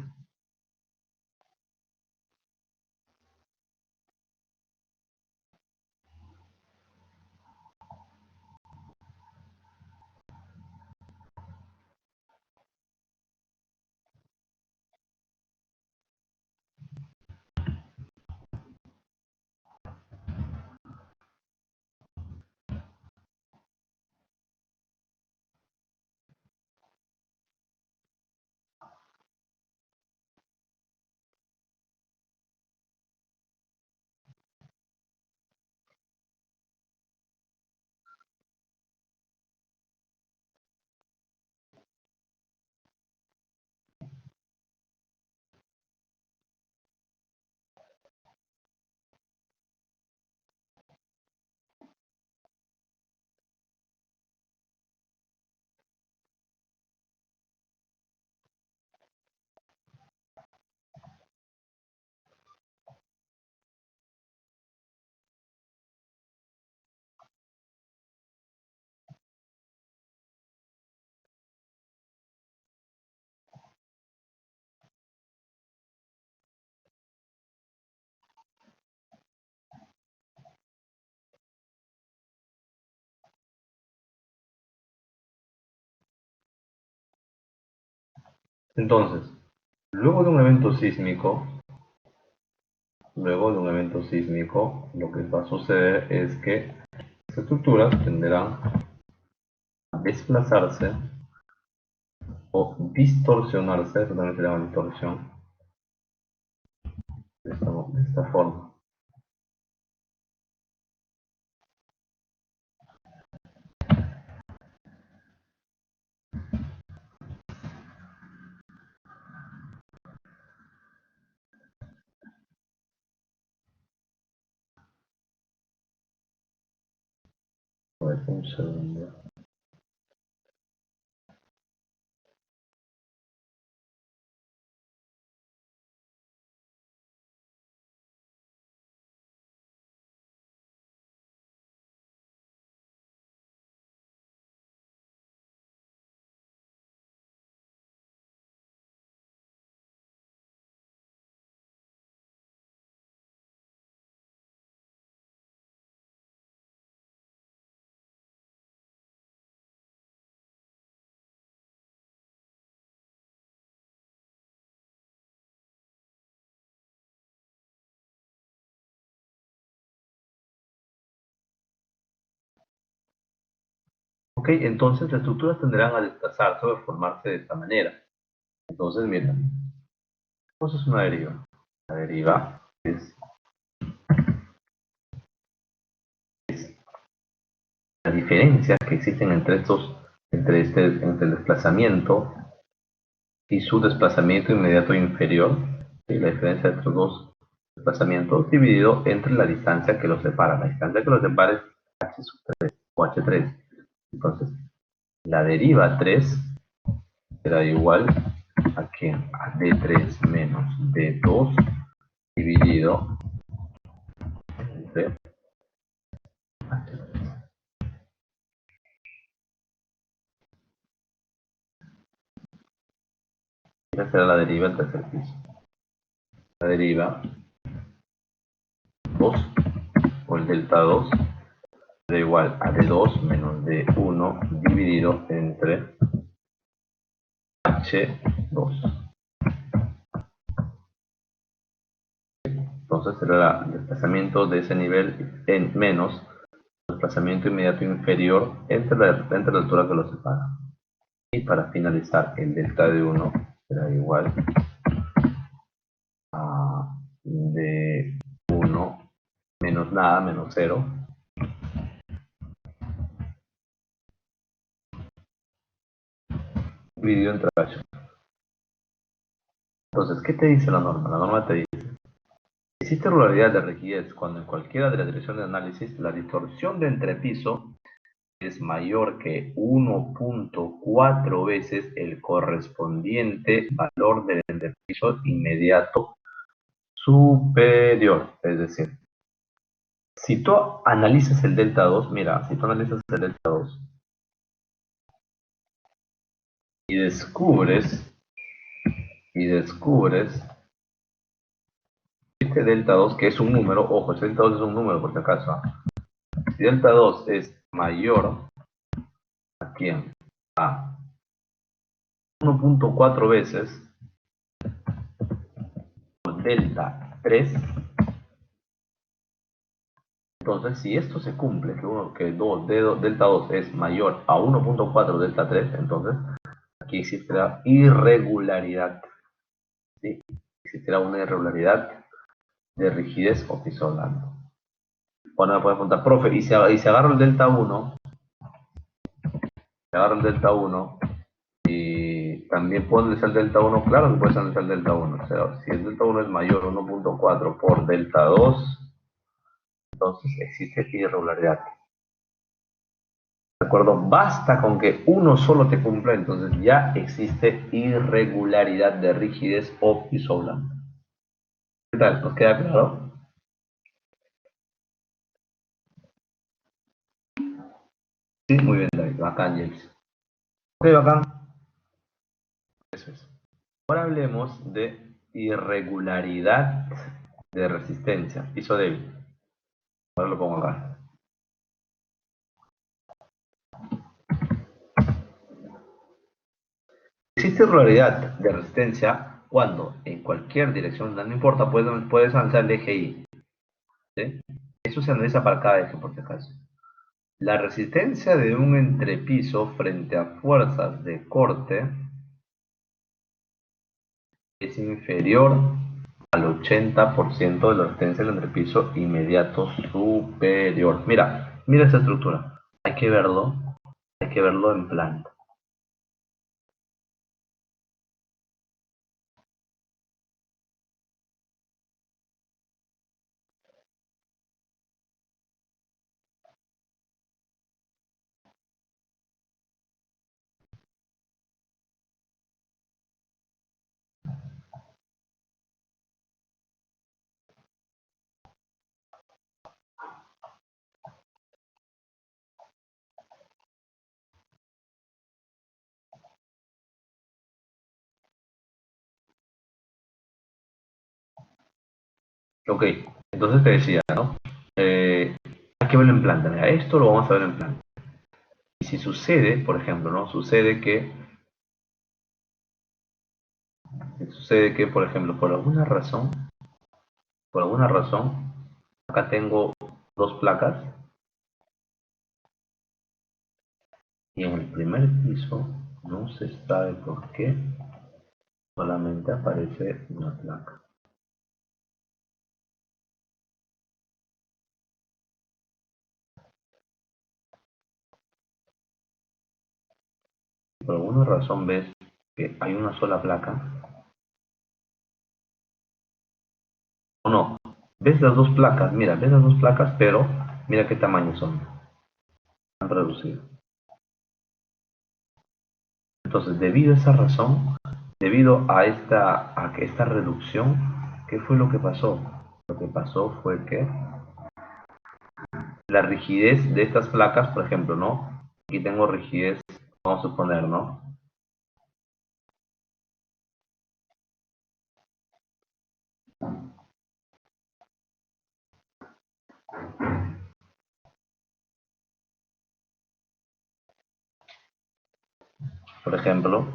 Entonces, luego de un evento sísmico, lo que va a suceder es que las estructuras tenderán a desplazarse o distorsionarse, eso también se llama distorsión, de esta forma. A ver, un segundo. Ok, entonces las estructuras tenderán a desplazarse o a formarse de esta manera. Entonces, mira, esto es una deriva. La deriva es la diferencia que existen entre el desplazamiento y su desplazamiento inmediato inferior, ¿sí? La diferencia entre estos dos desplazamientos dividido entre la distancia que los separa. La distancia que los separa es h sub 3 o h3. Entonces, la deriva 3 será igual a que a d3 menos d2 dividido entre h3. Esa será la deriva del tercer piso. La deriva 2 o el delta 2 será igual a d2 menos d1 dividido entre h2. Entonces será el desplazamiento de ese nivel en menos el desplazamiento inmediato inferior entre la altura que los separa. Y para finalizar, el delta de 1 será igual a d1 menos nada, menos 0, dividido entre h. Entonces, ¿qué te dice la norma? La norma te dice: existe regularidad de rigidez cuando en cualquiera de las direcciones de análisis la distorsión de entrepiso es mayor que 1.4 veces el correspondiente valor del entrepiso inmediato superior. Es decir, si tú analizas el delta 2, mira, si tú analizas el delta 2 y descubres este delta 2 que es un número, ojo, este delta 2 es un número por si acaso, ¿ah? Si delta 2 es mayor a quién, a 1.4 veces delta 3, entonces si esto se cumple, delta 2 es mayor a 1.4 delta 3, entonces aquí existirá irregularidad, ¿sí? Existirá una irregularidad de rigidez o piso blando. Bueno, me puede preguntar, profe, y si agarro el delta 1, y también puedo analizar el delta 1, claro que puedes analizar el delta 1. O sea, si el delta 1 es mayor a 1.4 por delta 2, entonces existe irregularidad. ¿De acuerdo? Basta con que uno solo te cumpla, entonces ya existe irregularidad de rigidez o piso blando. ¿Qué tal? ¿Nos queda claro? Sí, muy bien, David. Bacán, James. Ok, bacán. Eso es. Ahora hablemos de irregularidad de resistencia, piso débil. Ahora lo pongo acá. Existe regularidad de resistencia cuando en cualquier dirección, no importa, puedes analizar el eje Y. ¿Sí? Eso se analiza para cada eje, por si acaso. La resistencia de un entrepiso frente a fuerzas de corte es inferior al 80% de la resistencia del entrepiso inmediato superior. Mira esta estructura. Hay que verlo en planta. Ok, entonces te decía, ¿no? Hay que verlo en planta. Mira, esto lo vamos a ver en planta. Y si sucede, por ejemplo, ¿no? Sucede que, por ejemplo, por alguna razón, acá tengo dos placas y en el primer piso, no se sabe por qué, solamente aparece una placa. Por alguna razón ves que hay una sola placa, o no, ves las dos placas, mira, ves las dos placas, pero mira qué tamaño son, han reducido. Entonces, debido a esa razón, debido a esta reducción, ¿qué fue lo que pasó? Lo que pasó fue que la rigidez de estas placas, por ejemplo, ¿no? Aquí tengo rigidez, vamos a suponer, ¿no? Por ejemplo,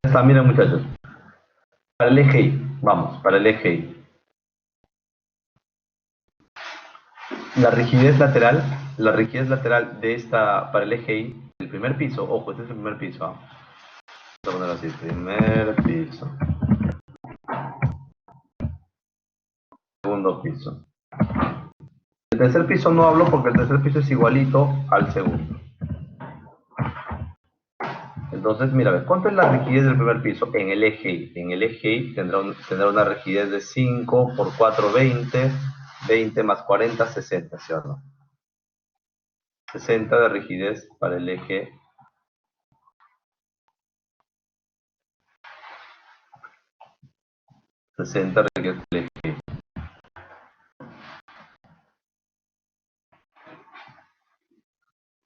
está, miren muchachos, para el eje Y, vamos, para el eje Y. La rigidez lateral de esta, para el eje Y, el primer piso, ojo, este es el primer piso, ¿ah? Vamos a ponerlo así, primer piso, segundo piso. El tercer piso no hablo porque el tercer piso es igualito al segundo. Entonces, mira, a ver, ¿cuánto es la rigidez del primer piso en el eje Y? En el eje Y tendrá una rigidez de 5 por 4, 20, 20 más 40, 60, ¿sí o no? 60 de rigidez para el eje, 60 de rigidez para el eje.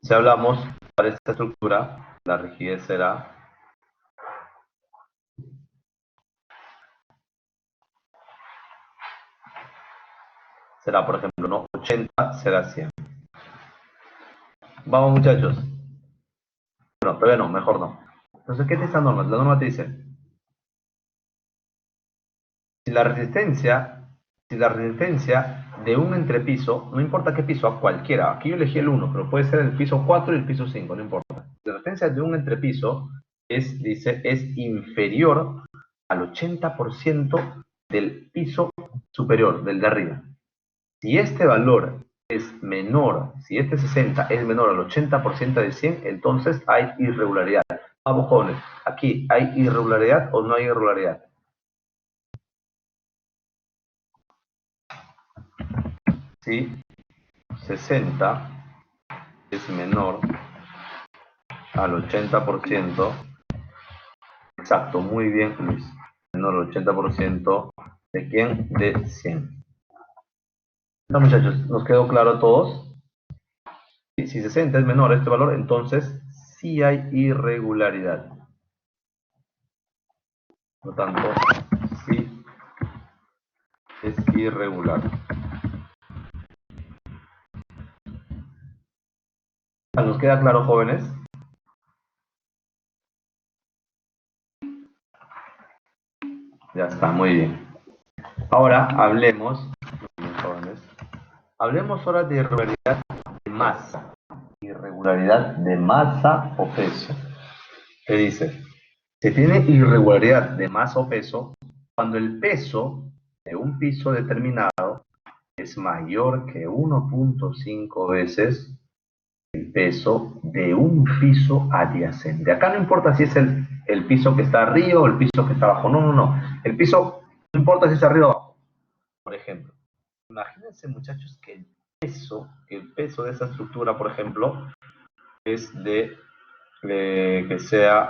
Si hablamos para esta estructura, la rigidez será, por ejemplo, ¿no? 80 será 100. Vamos, muchachos. Bueno, todavía no, mejor no. Entonces, ¿qué te dice la norma? La norma te dice, Si la resistencia, si la resistencia de un entrepiso, no importa qué piso, a cualquiera, aquí yo elegí el 1, pero puede ser el piso 4 y el piso 5, no importa. La resistencia de un entrepiso es inferior al 80% del piso superior, del de arriba. Si este valor es menor, si este 60 es menor al 80% de 100, entonces hay irregularidad. Vamos, jóvenes, aquí, ¿hay irregularidad o no hay irregularidad? Si 60 es menor al 80%, exacto, muy bien, Luis, menor al 80%, ¿de quién? De 100. No, muchachos, ¿nos quedó claro a todos? Si 60 es menor a este valor, entonces sí hay irregularidad. Por lo tanto, sí es irregular. ¿Nos queda claro, jóvenes? Ya está, muy bien. Ahora hablemos, muy bien, jóvenes, hablemos ahora de irregularidad de masa. Irregularidad de masa o peso. ¿Qué dice? Se tiene irregularidad de masa o peso cuando el peso de un piso determinado es mayor que 1.5 veces el peso de un piso adyacente. Acá no importa si es el piso que está arriba o el piso que está abajo. No, no, no. El piso no importa si es arriba o abajo. Por ejemplo, imagínense, muchachos, que el peso de esa estructura, por ejemplo, es que sea,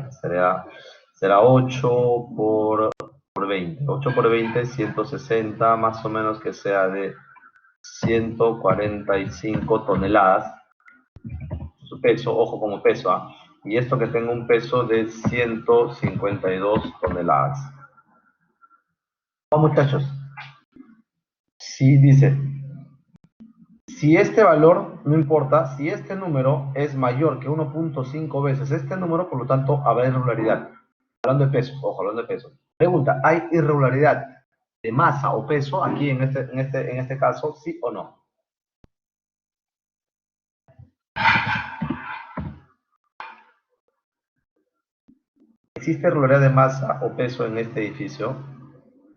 que sea, será 8 por 20. 8 por 20, 160, más o menos que sea de 145 toneladas. Su peso, ojo como peso, ¿ah? Y esto que tenga un peso de 152 toneladas. Vamos, muchachos. Si dice, si este valor, no importa, si este número es mayor que 1.5 veces este número, por lo tanto, habrá irregularidad. Hablando de peso, ojo, hablando de peso. Pregunta, ¿hay irregularidad de masa o peso aquí en este caso, sí o no? ¿Existe irregularidad de masa o peso en este edificio?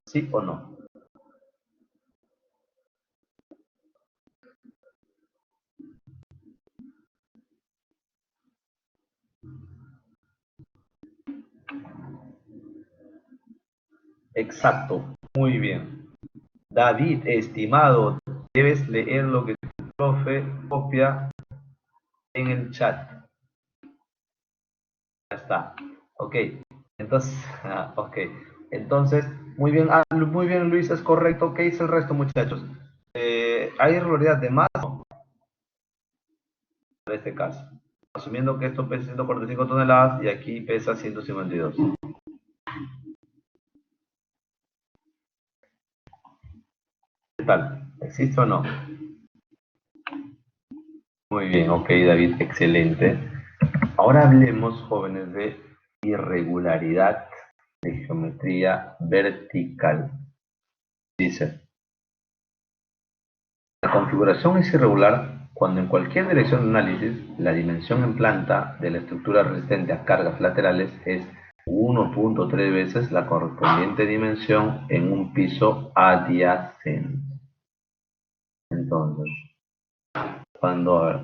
¿Sí o no? Exacto, muy bien. David, estimado, debes leer lo que tu profe copia en el chat. Ya está. Ok. Entonces, ok. Entonces, muy bien, Luis, es correcto. ¿Qué dice el resto, muchachos? ¿Hay irregularidad de más en este caso? Asumiendo que esto pesa 145 toneladas y aquí pesa 152. ¿Qué tal? ¿Existe o no? Muy bien, ok, David, excelente. Ahora hablemos, jóvenes, de irregularidad de geometría vertical. Dice, la configuración es irregular cuando en cualquier dirección de análisis la dimensión en planta de la estructura resistente a cargas laterales es 1.3 veces la correspondiente dimensión en un piso adyacente. Entonces, cuando,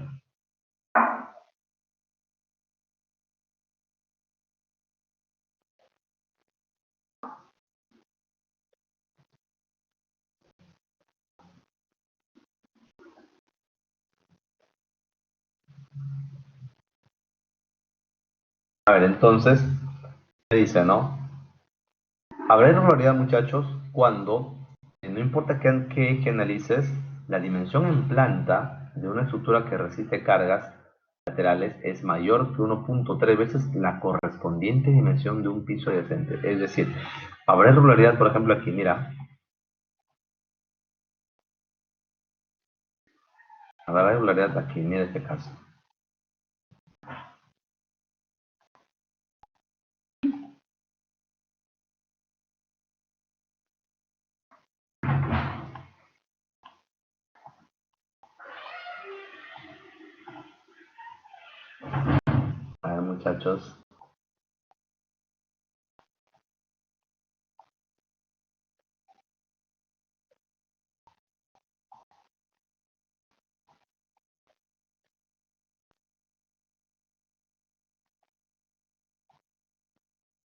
entonces, se dice, ¿no? Habrá irregularidad, muchachos, cuando, no importa qué eje analices, la dimensión en planta de una estructura que resiste cargas laterales es mayor que 1.3 veces la correspondiente dimensión de un piso adyacente. Es decir, habrá irregularidad, por ejemplo, aquí, mira. Habrá irregularidad aquí, mira este caso. muchachos.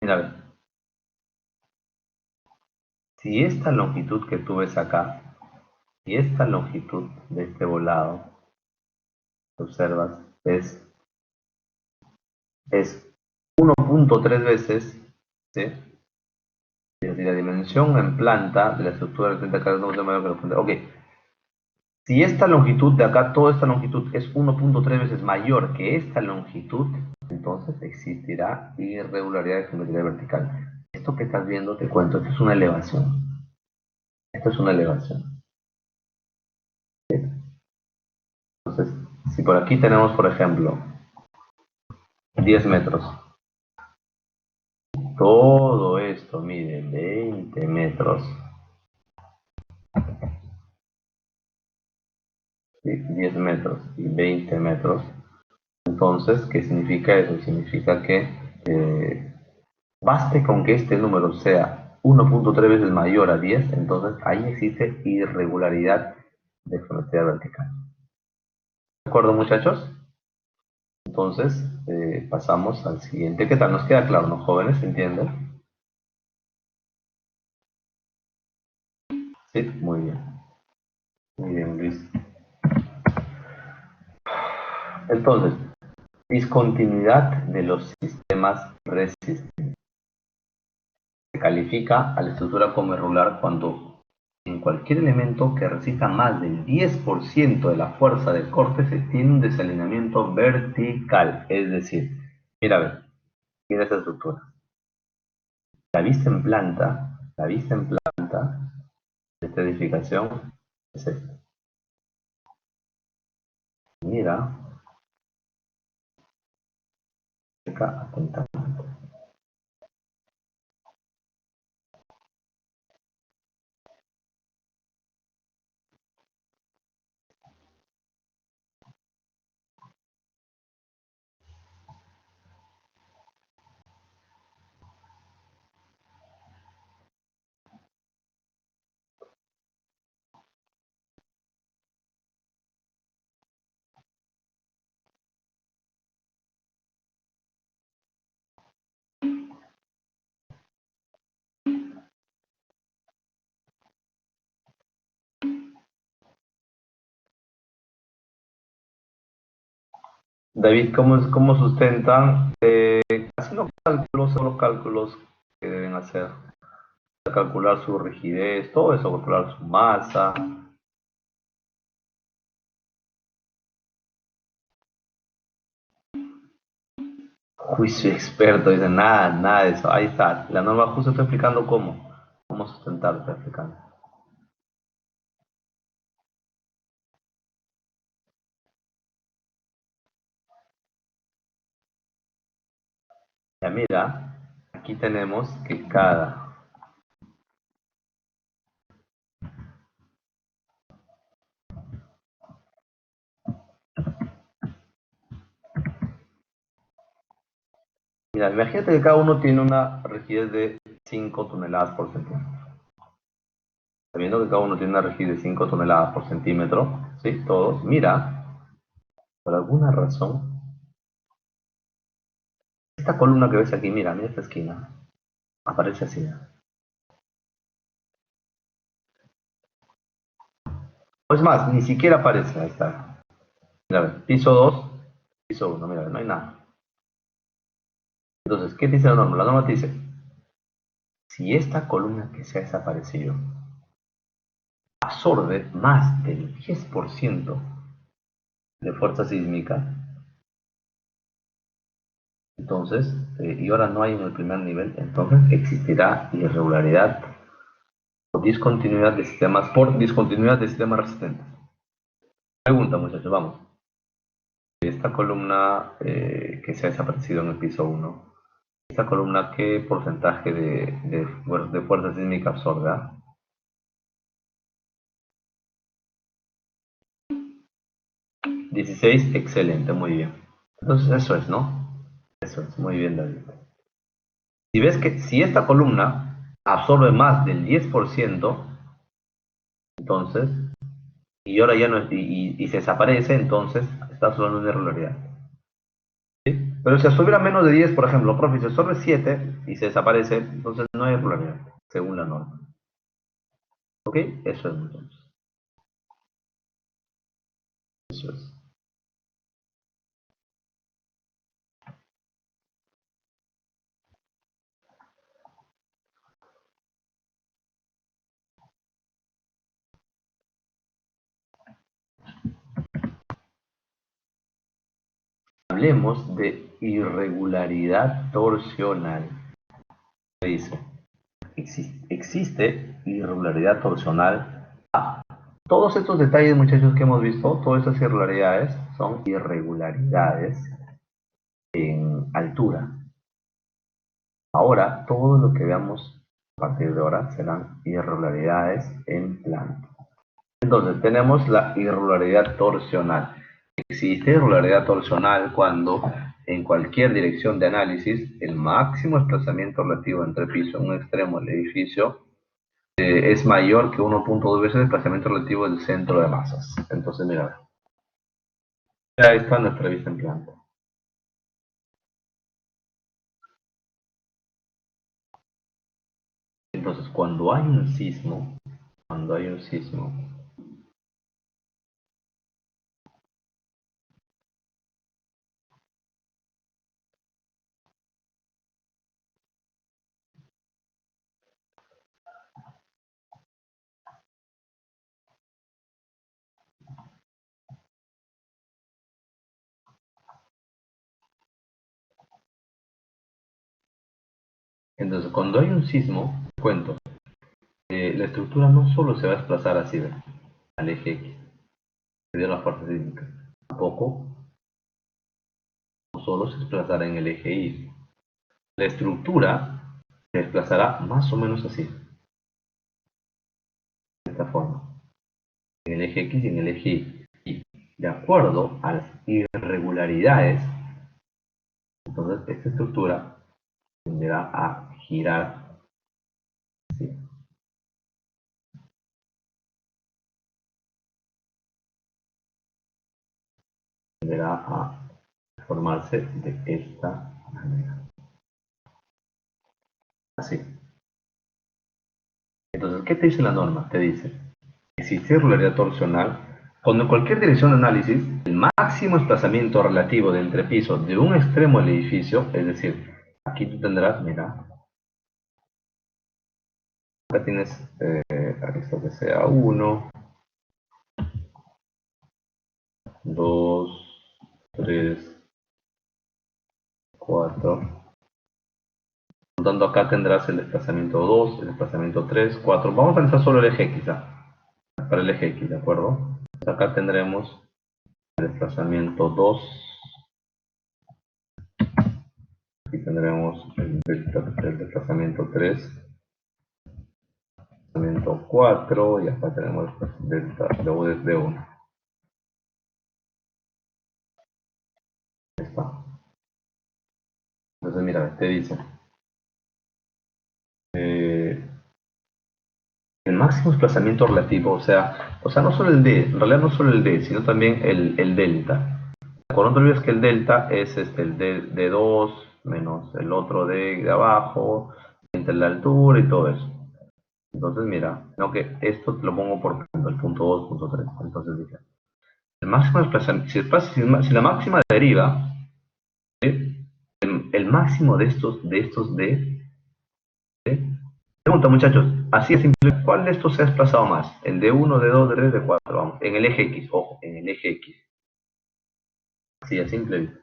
Mira, a ver, si esta longitud que tú ves acá, si esta longitud de este volado, que observas, es 1.3 veces, ¿sí? Es decir, la dimensión en planta de la estructura del 30 grados no es mayor que la planta. Ok, si esta longitud de acá, toda esta longitud es 1.3 veces mayor que esta longitud, entonces existirá irregularidad de geometría vertical. Esto que estás viendo, te cuento, esto es una elevación. Esto es una elevación. ¿Sí? Entonces, si por aquí tenemos, por ejemplo, 10 metros, todo esto mide 20 metros, ¿sí? 10 metros y 20 metros, entonces, ¿qué significa eso? Significa que baste con que este número sea 1.3 veces mayor a 10, entonces ahí existe irregularidad de geometría vertical. ¿De acuerdo, muchachos? Entonces, pasamos al siguiente. ¿Qué tal? ¿Nos queda claro, no, jóvenes? ¿Se entiende? Sí, muy bien. Muy bien, Luis. Entonces, discontinuidad de los sistemas resistentes. Se califica a la estructura como irregular cuando en cualquier elemento que resista más del 10% de la fuerza del corte se tiene un desalineamiento vertical. Es decir, mira, a ver, mira esta estructura. La vista en planta de esta edificación es esta. Mira, acá atentamente. David, ¿cómo sustentan? Hacen los cálculos que deben hacer. Calcular su rigidez, todo eso, calcular su masa. Juicio experto, dice nada de eso. Ahí está. La norma justo está explicando cómo sustentar, está explicando. Ya mira, aquí tenemos que mira, imagínate que cada uno tiene una rigidez de 5 toneladas por centímetro. Sabiendo que cada uno tiene una rigidez de 5 toneladas por centímetro, ¿sí? Todos, mira, por alguna razón, esta columna que ves aquí, mira esta esquina, aparece así. O es más, ni siquiera aparece, ahí está. Mira, piso 2, piso 1, mira, no hay nada. Entonces, ¿qué te dice la norma? La norma te dice, si esta columna que se ha desaparecido absorbe más del 10% de fuerza sísmica, entonces, y ahora no hay en el primer nivel, entonces existirá irregularidad por discontinuidad de sistemas resistentes. Pregunta, muchachos, vamos. Esta columna que se ha desaparecido en el piso 1, esta columna, ¿qué porcentaje de fuerza sísmica absorbe? 16, excelente, muy bien. Entonces eso es, ¿no? Eso Eso es, muy bien, David. Si ves que si esta columna absorbe más del 10%, entonces, y ahora ya no, y se desaparece, entonces estás hablando de una irregularidad. ¿Sí? Pero si absorbiera menos de 10, por ejemplo, profe, si absorbe 7 y se desaparece, entonces no hay irregularidad, según la norma. ¿Ok? Eso es entonces. Eso es. Hablemos de irregularidad torsional. Dice, existe irregularidad torsional A. Todos estos detalles, muchachos, que hemos visto, todas estas irregularidades son irregularidades en altura. Ahora, todo lo que veamos a partir de ahora serán irregularidades en planta. Entonces, tenemos la irregularidad torsional. Existe irregularidad torsional cuando en cualquier dirección de análisis el máximo desplazamiento relativo entre piso en un extremo del edificio es mayor que 1.2 veces el desplazamiento relativo del centro de masas. Entonces, mira, ya está nuestra vista en planta. Entonces, cuando hay un sismo, cuento, la estructura no solo se va a desplazar así, ¿ve? Al eje X, que dio la fuerza sísmica. Tampoco no solo se desplazará en el eje Y. La estructura se desplazará más o menos así, de esta forma, en el eje X y en el eje Y. Y de acuerdo a las irregularidades, entonces esta estructura tenderá a girar así. Tenderá a formarse de esta manera. Así. Entonces, ¿qué te dice la norma? Te dice, existe irregularidad torsional cuando en cualquier dirección de análisis el máximo desplazamiento relativo de entrepiso de un extremo del edificio, es decir, aquí tú tendrás, mira, acá tienes esto que sea 1, 2, 3, 4. Por lo tanto, acá tendrás el desplazamiento 2, el desplazamiento 3, 4. Vamos a analizar solo el eje X, para el eje X, ¿de acuerdo? Entonces, acá tendremos el desplazamiento 2. Aquí tendremos el desplazamiento 3, desplazamiento 4, y acá tenemos el delta de 1. Ahí está. Entonces, mira, te dice, el máximo desplazamiento relativo, o sea, no solo el D, en realidad no solo el D, sino también el delta. Cuando no te olvides que el delta es el D 2 menos el otro D de abajo, entre la altura y todo eso. Entonces, mira, no que esto te lo pongo por punto, el punto 2, punto 3. Entonces, dice, el máximo desplazamiento, si la máxima deriva, ¿sí? El máximo de estos D, ¿sí? Pregunta, muchachos, así es simple, ¿cuál de estos se ha desplazado más? ¿El de 1, de 2, de 3, de 4? Vamos, en el eje X, ojo, en el eje X. Así es simple.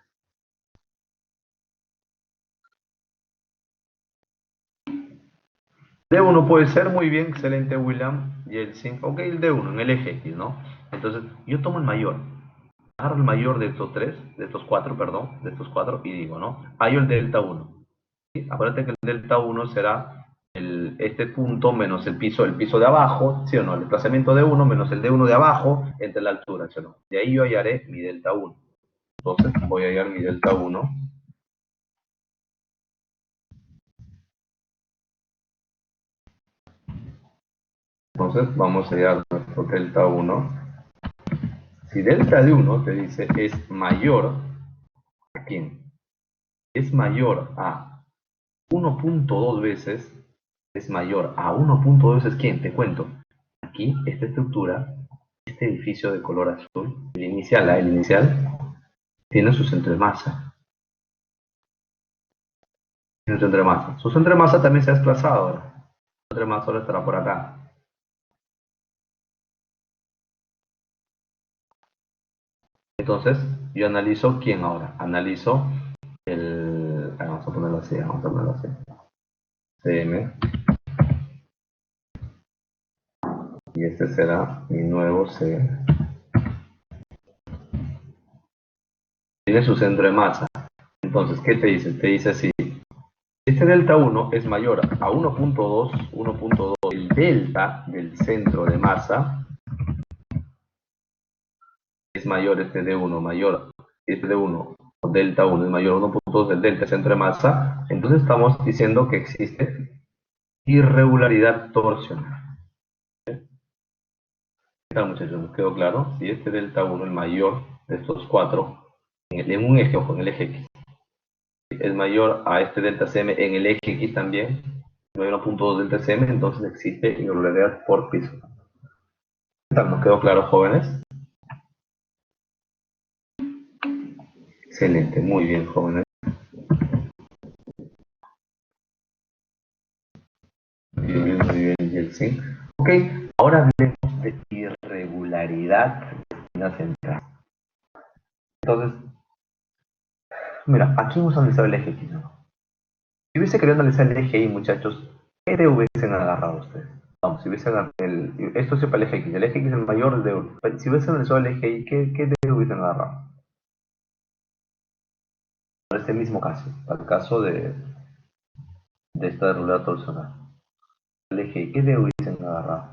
D1 puede ser, muy bien, excelente, William. Y el 5, ok, el D1 en el eje X, ¿no? Entonces, yo tomo el mayor. Agarro el mayor de estos 3, de estos 4, perdón, de estos 4, y digo, ¿no? Hallo el delta 1. ¿Sí? Acuérdate que el delta 1 será este punto menos el piso de abajo, ¿sí o no? El desplazamiento de 1 menos el de 1 de abajo entre la altura, ¿sí o no? De ahí yo hallaré mi delta 1. Entonces voy a hallar mi delta 1 Entonces vamos a hallar nuestro delta 1. Si delta de 1 te dice es mayor, ¿a quién? Es mayor a 1.2 veces, es mayor a 1.2 veces ¿quién? Te cuento. Aquí, esta estructura, este edificio de color azul, el inicial, tiene su centro de masa. Tiene su centro de masa. Su centro de masa también se ha desplazado ahora. Su centro de masa ahora estará por acá. Entonces, yo analizo quién ahora. Analizo vamos a ponerlo así, CM. Y este será mi nuevo CM. Tiene su centro de masa. Entonces, ¿qué te dice? Te dice así. Este delta 1 es mayor a 1.2, el delta del centro de masa es mayor, este D1 mayor, este D1 o delta 1 es mayor a 1.2 del delta del centro de masa, entonces estamos diciendo que existe irregularidad torsional. ¿Qué tal, muchachos? ¿Nos quedó claro? Si este delta 1, el mayor de estos cuatro, en un eje, ojo, en el eje X, es mayor a este delta CM en el eje X también, mayor a 1.2 delta CM, entonces existe irregularidad por piso. ¿Qué tal? ¿Nos quedó claro, jóvenes? Excelente, muy bien, jóvenes. Muy bien, Yeltsin. Ok, ahora hablemos de irregularidad de esquina central. Entonces, mira, aquí hemos analizado el eje X, ¿no? Si hubiese querido analizar el eje Y, muchachos, ¿qué D hubiesen agarrado ustedes? Vamos, si hubiesen agarrado esto es para el eje X es el mayor de. Si hubiesen analizado el eje Y, ¿qué D hubiesen agarrado? Para este mismo caso, para el caso de esta irregularidad torsional. El eje Y, ¿qué D hubiesen agarrado?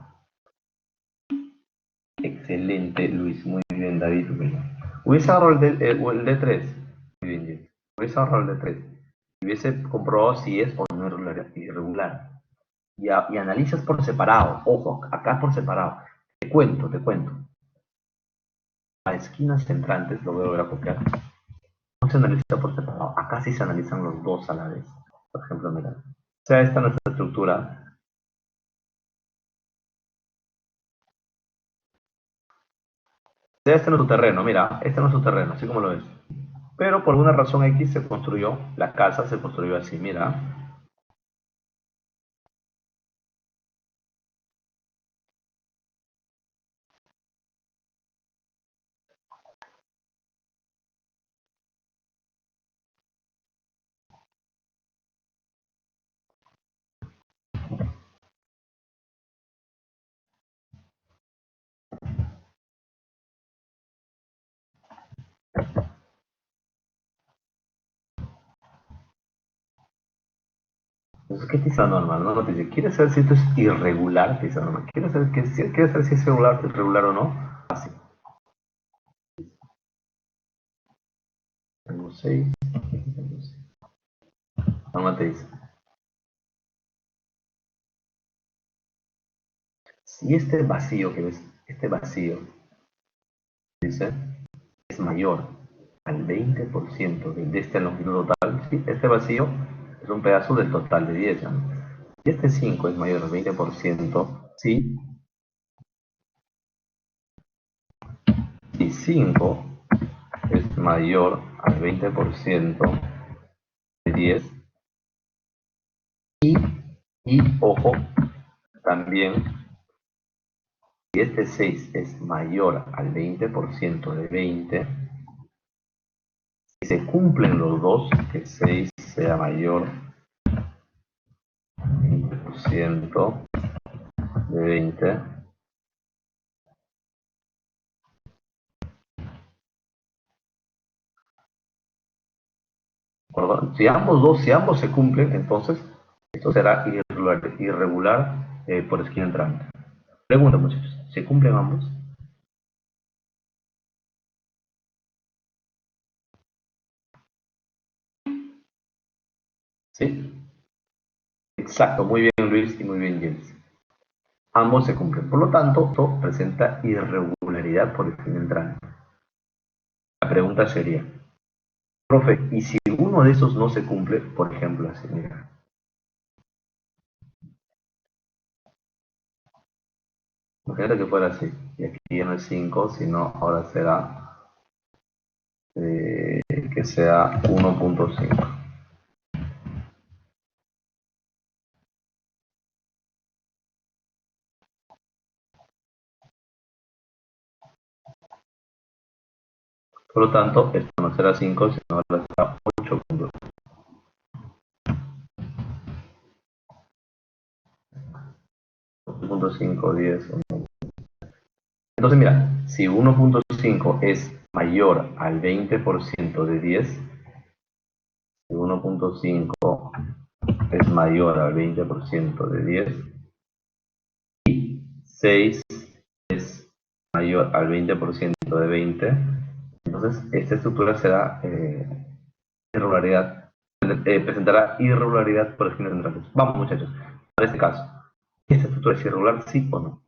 Excelente, Luis. Muy bien, David. Muy bien. Hubiese agarrado el D3. Muy bien, James. Hubiese agarrado el D3. Y hubiese comprobado si es o no irregular. Y analizas por separado. Ojo, acá por separado. Te cuento, te cuento. A esquinas centrantes, lo voy a volver a copiar. No se analiza por separado. Acá sí se analizan los dos a la vez. Por ejemplo, mira. O sea, esta es nuestra estructura. O sea, este no es su terreno. Mira, este no es su terreno, así como lo ves. Pero por alguna razón X se construyó, la casa se construyó así, mira. Entonces, ¿qué te dice la norma? La norma te dice, ¿quieres saber si esto es irregular? Te dice la norma. ¿Quieres saber si es irregular o no? Así. Tengo 6. La norma te dice, si este vacío que ves, este vacío, dice, es mayor al 20% de esta longitud total, ¿sí? Este vacío es un pedazo del total de 10, ¿no? Si este 5 es mayor al 20%, ¿sí? Y 5 es mayor al 20% de 10, y ojo, también, si este 6 es mayor al 20% de 20, si se cumplen los dos, que 6 sea mayor al 20% de 20, ¿acuerdo? Si ambos se cumplen, entonces esto será irregular por esquina entrante. Pregunta, muchachos, ¿se cumplen ambos? ¿Sí? Exacto, muy bien Luis y muy bien James. Ambos se cumplen. Por lo tanto, esto presenta irregularidad por definición entrante. La pregunta sería, profe, ¿y si uno de esos no se cumple? Por ejemplo, así, mira. Imagínate que fuera así. Y aquí ya no es 5, sino ahora será que sea 1.5. Por lo tanto, esto no será 5, sino ahora será 8.5. 8.5, 10. Entonces, mira, si 1.5 es mayor al 20% de 10, si 1.5 es mayor al 20% de 10, 6 es mayor al 20% de 20, entonces esta estructura será irregularidad, presentará irregularidad por definición centrales. Vamos, muchachos, para este caso, ¿esta estructura es irregular, sí o no?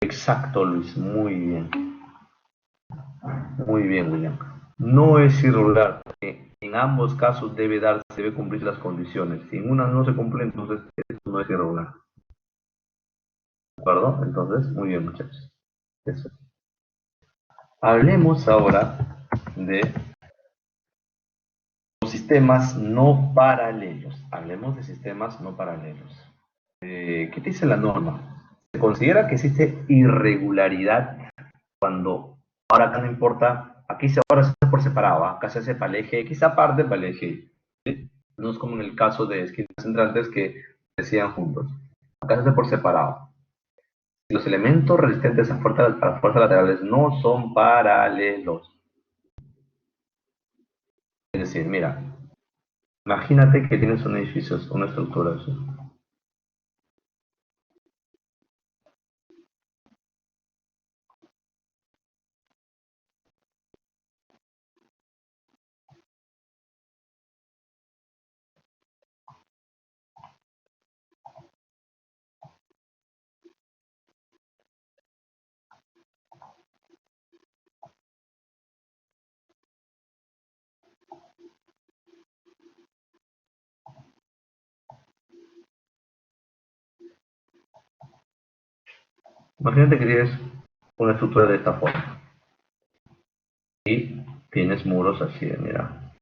Exacto, Luis, muy bien. Muy bien, William. No es irregular. En ambos casos debe cumplir las condiciones. Si en una no se cumple, entonces esto no es irregular. ¿De acuerdo? Entonces, muy bien, muchachos. Eso. Hablemos ahora de los sistemas no paralelos. Hablemos de sistemas no paralelos. ¿Qué te dice la norma? Se considera que existe irregularidad cuando, ahora acá no importa, aquí ahora se hace por separado, acá se hace para el eje X aparte para el eje Y. ¿Sí? No es como en el caso de esquinas centrantes que se hacían juntos. Acá se hace por separado. Si los elementos resistentes a fuerzas laterales no son paralelos. Es decir, mira, imagínate que tienes un edificio, una estructura así. Imagínate que tienes una estructura de esta forma y tienes muros así, mira.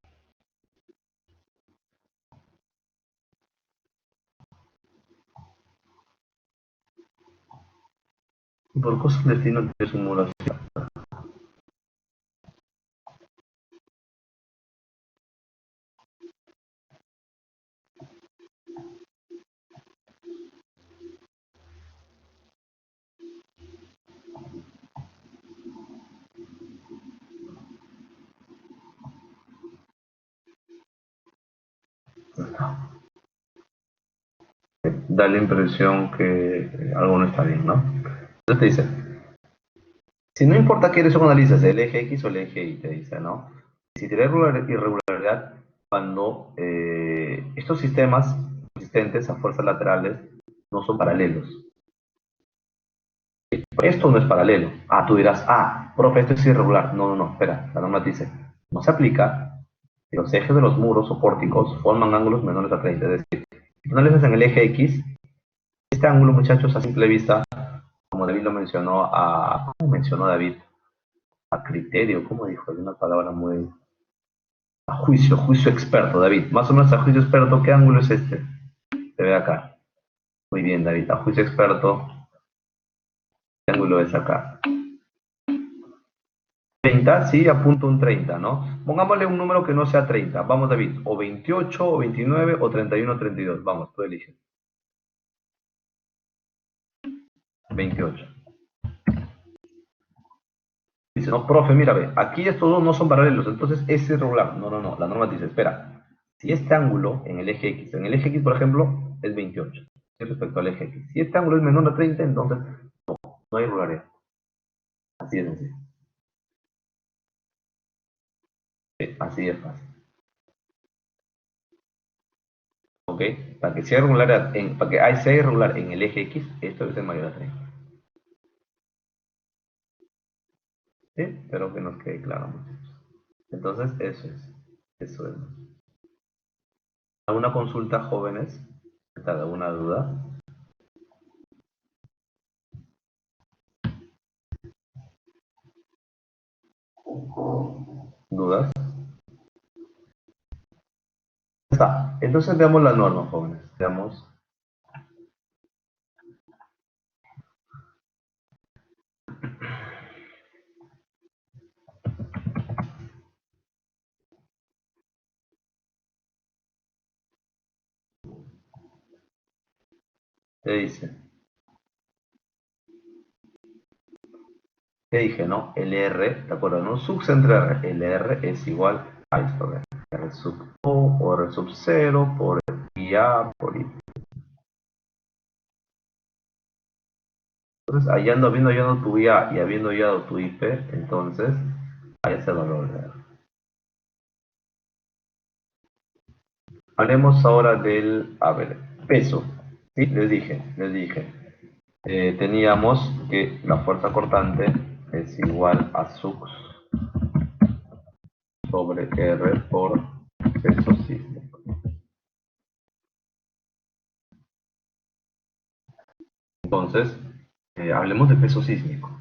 Y por cosas del destino tienes un muro así. Da la impresión que algo no está bien, ¿no? Entonces te dice, si no importa qué eso analizas, el eje X o el eje Y, te dice, ¿no? Si tiene irregularidad cuando estos sistemas resistentes a fuerzas laterales no son paralelos. Esto no es paralelo. Ah, tú dirás, ah, profe, esto es irregular. No, no, no, espera, la norma dice, no se aplica que los ejes de los muros o pórticos forman ángulos menores a 30. Es decir, si tú analizas en el eje X, este ángulo, muchachos, a simple vista, como David lo mencionó, ¿cómo mencionó David? A criterio, ¿cómo dijo? Es una palabra muy... A juicio, juicio experto, David. Más o menos a juicio experto, ¿qué ángulo es este? Se ve acá. Muy bien, David. A juicio experto, ¿qué ángulo es acá? 30, sí, apunto un 30, ¿no? Pongámosle un número que no sea 30. Vamos, David. O 28, o 29, o 31, 32. Vamos, tú eliges. 28. Dice, no, profe, mira, ve, aquí estos dos no son paralelos, entonces es irregular. No, no, no, la norma dice, espera, si este ángulo en el eje X, por ejemplo, es 28, ¿sí? Respecto al eje X. Si este ángulo es menor a 30, entonces no hay irregularidad. Así es sencillo. Sí, así es fácil. Para que sea irregular para que sea irregular en el eje X, esto debe ser mayor a 30. ¿Sí? Espero que nos quede claro, muchachos. Entonces, eso es. ¿Alguna consulta, jóvenes? ¿Alguna duda? ¿Dudas? Está. Entonces veamos la norma, jóvenes. Veamos. ¿Qué dice? ¿Qué dije, no? LR, ¿de acuerdo? No sub entre R. LR es igual a esto, ¿verdad? R sub O R sub 0 por IA por I. Entonces, habiendo hallado tu IA y habiendo hallado tu IP, entonces, ahí es el valor de R. Hablemos ahora del, a ver, peso. ¿Sí? Les dije. Teníamos que la fuerza cortante es igual a sub sobre R por peso sísmico. Entonces, hablemos de peso sísmico.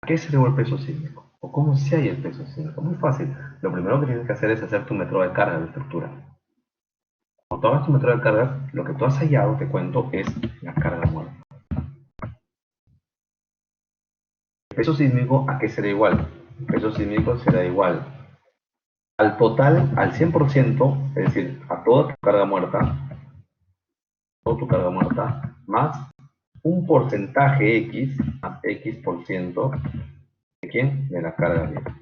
¿Qué es el peso sísmico? ¿O cómo se halla el peso sísmico? Muy fácil. Lo primero que tienes que hacer es hacer tu metro de carga de estructura. Cuando tú hagas tu metro de cargas, lo que tú has hallado, te cuento, es la carga muerta. ¿El peso sísmico a qué será igual? El peso sísmico será igual al total, al 100%, es decir, a toda tu carga muerta, más un porcentaje X, más X%, ¿de quién? De la carga libre.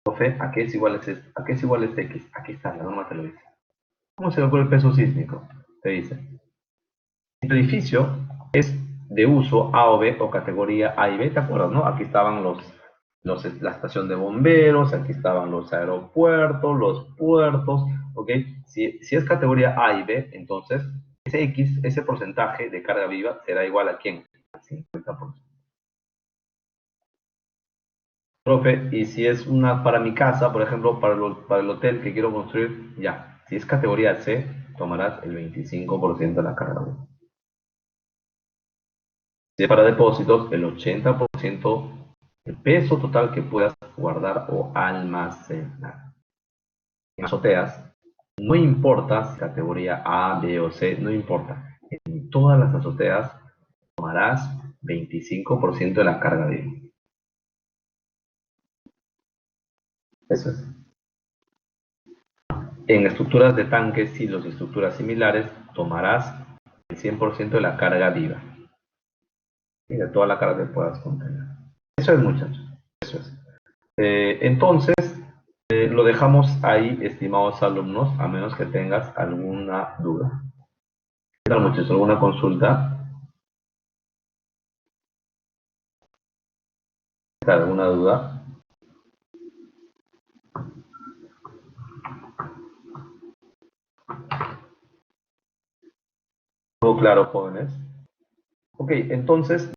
Profe, ¿a qué es igual ¿a qué es igual este X? Aquí está, la norma te lo dice. ¿Cómo se calcula el peso sísmico? Te dice, si tu edificio es de uso A o B o categoría A y B, ¿te acuerdas, no? Aquí estaban la estación de bomberos, aquí estaban los aeropuertos, los puertos, ¿ok? Si es categoría A y B, entonces ese X, ese porcentaje de carga viva será igual a ¿quién? Al 50%. Profe, y si es una para mi casa, por ejemplo, para el hotel que quiero construir, ya, si es categoría C, tomarás el 25% de la carga viva. Si es para depósitos, el 80% del peso total que puedas guardar o almacenar. En azoteas, no importa si categoría A, B o C, no importa. En todas las azoteas tomarás 25% de la carga viva. Eso es. En estructuras de tanques, silos y estructuras similares, tomarás el 100% de la carga viva. Y de toda la carga que puedas contener. Eso es, muchachos. Eso es. Entonces, lo dejamos ahí, estimados alumnos, a menos que tengas alguna duda. ¿Qué tal, muchachos? ¿Alguna consulta? ¿Qué tal? ¿Alguna duda? ¿Todo claro, jóvenes? Ok, entonces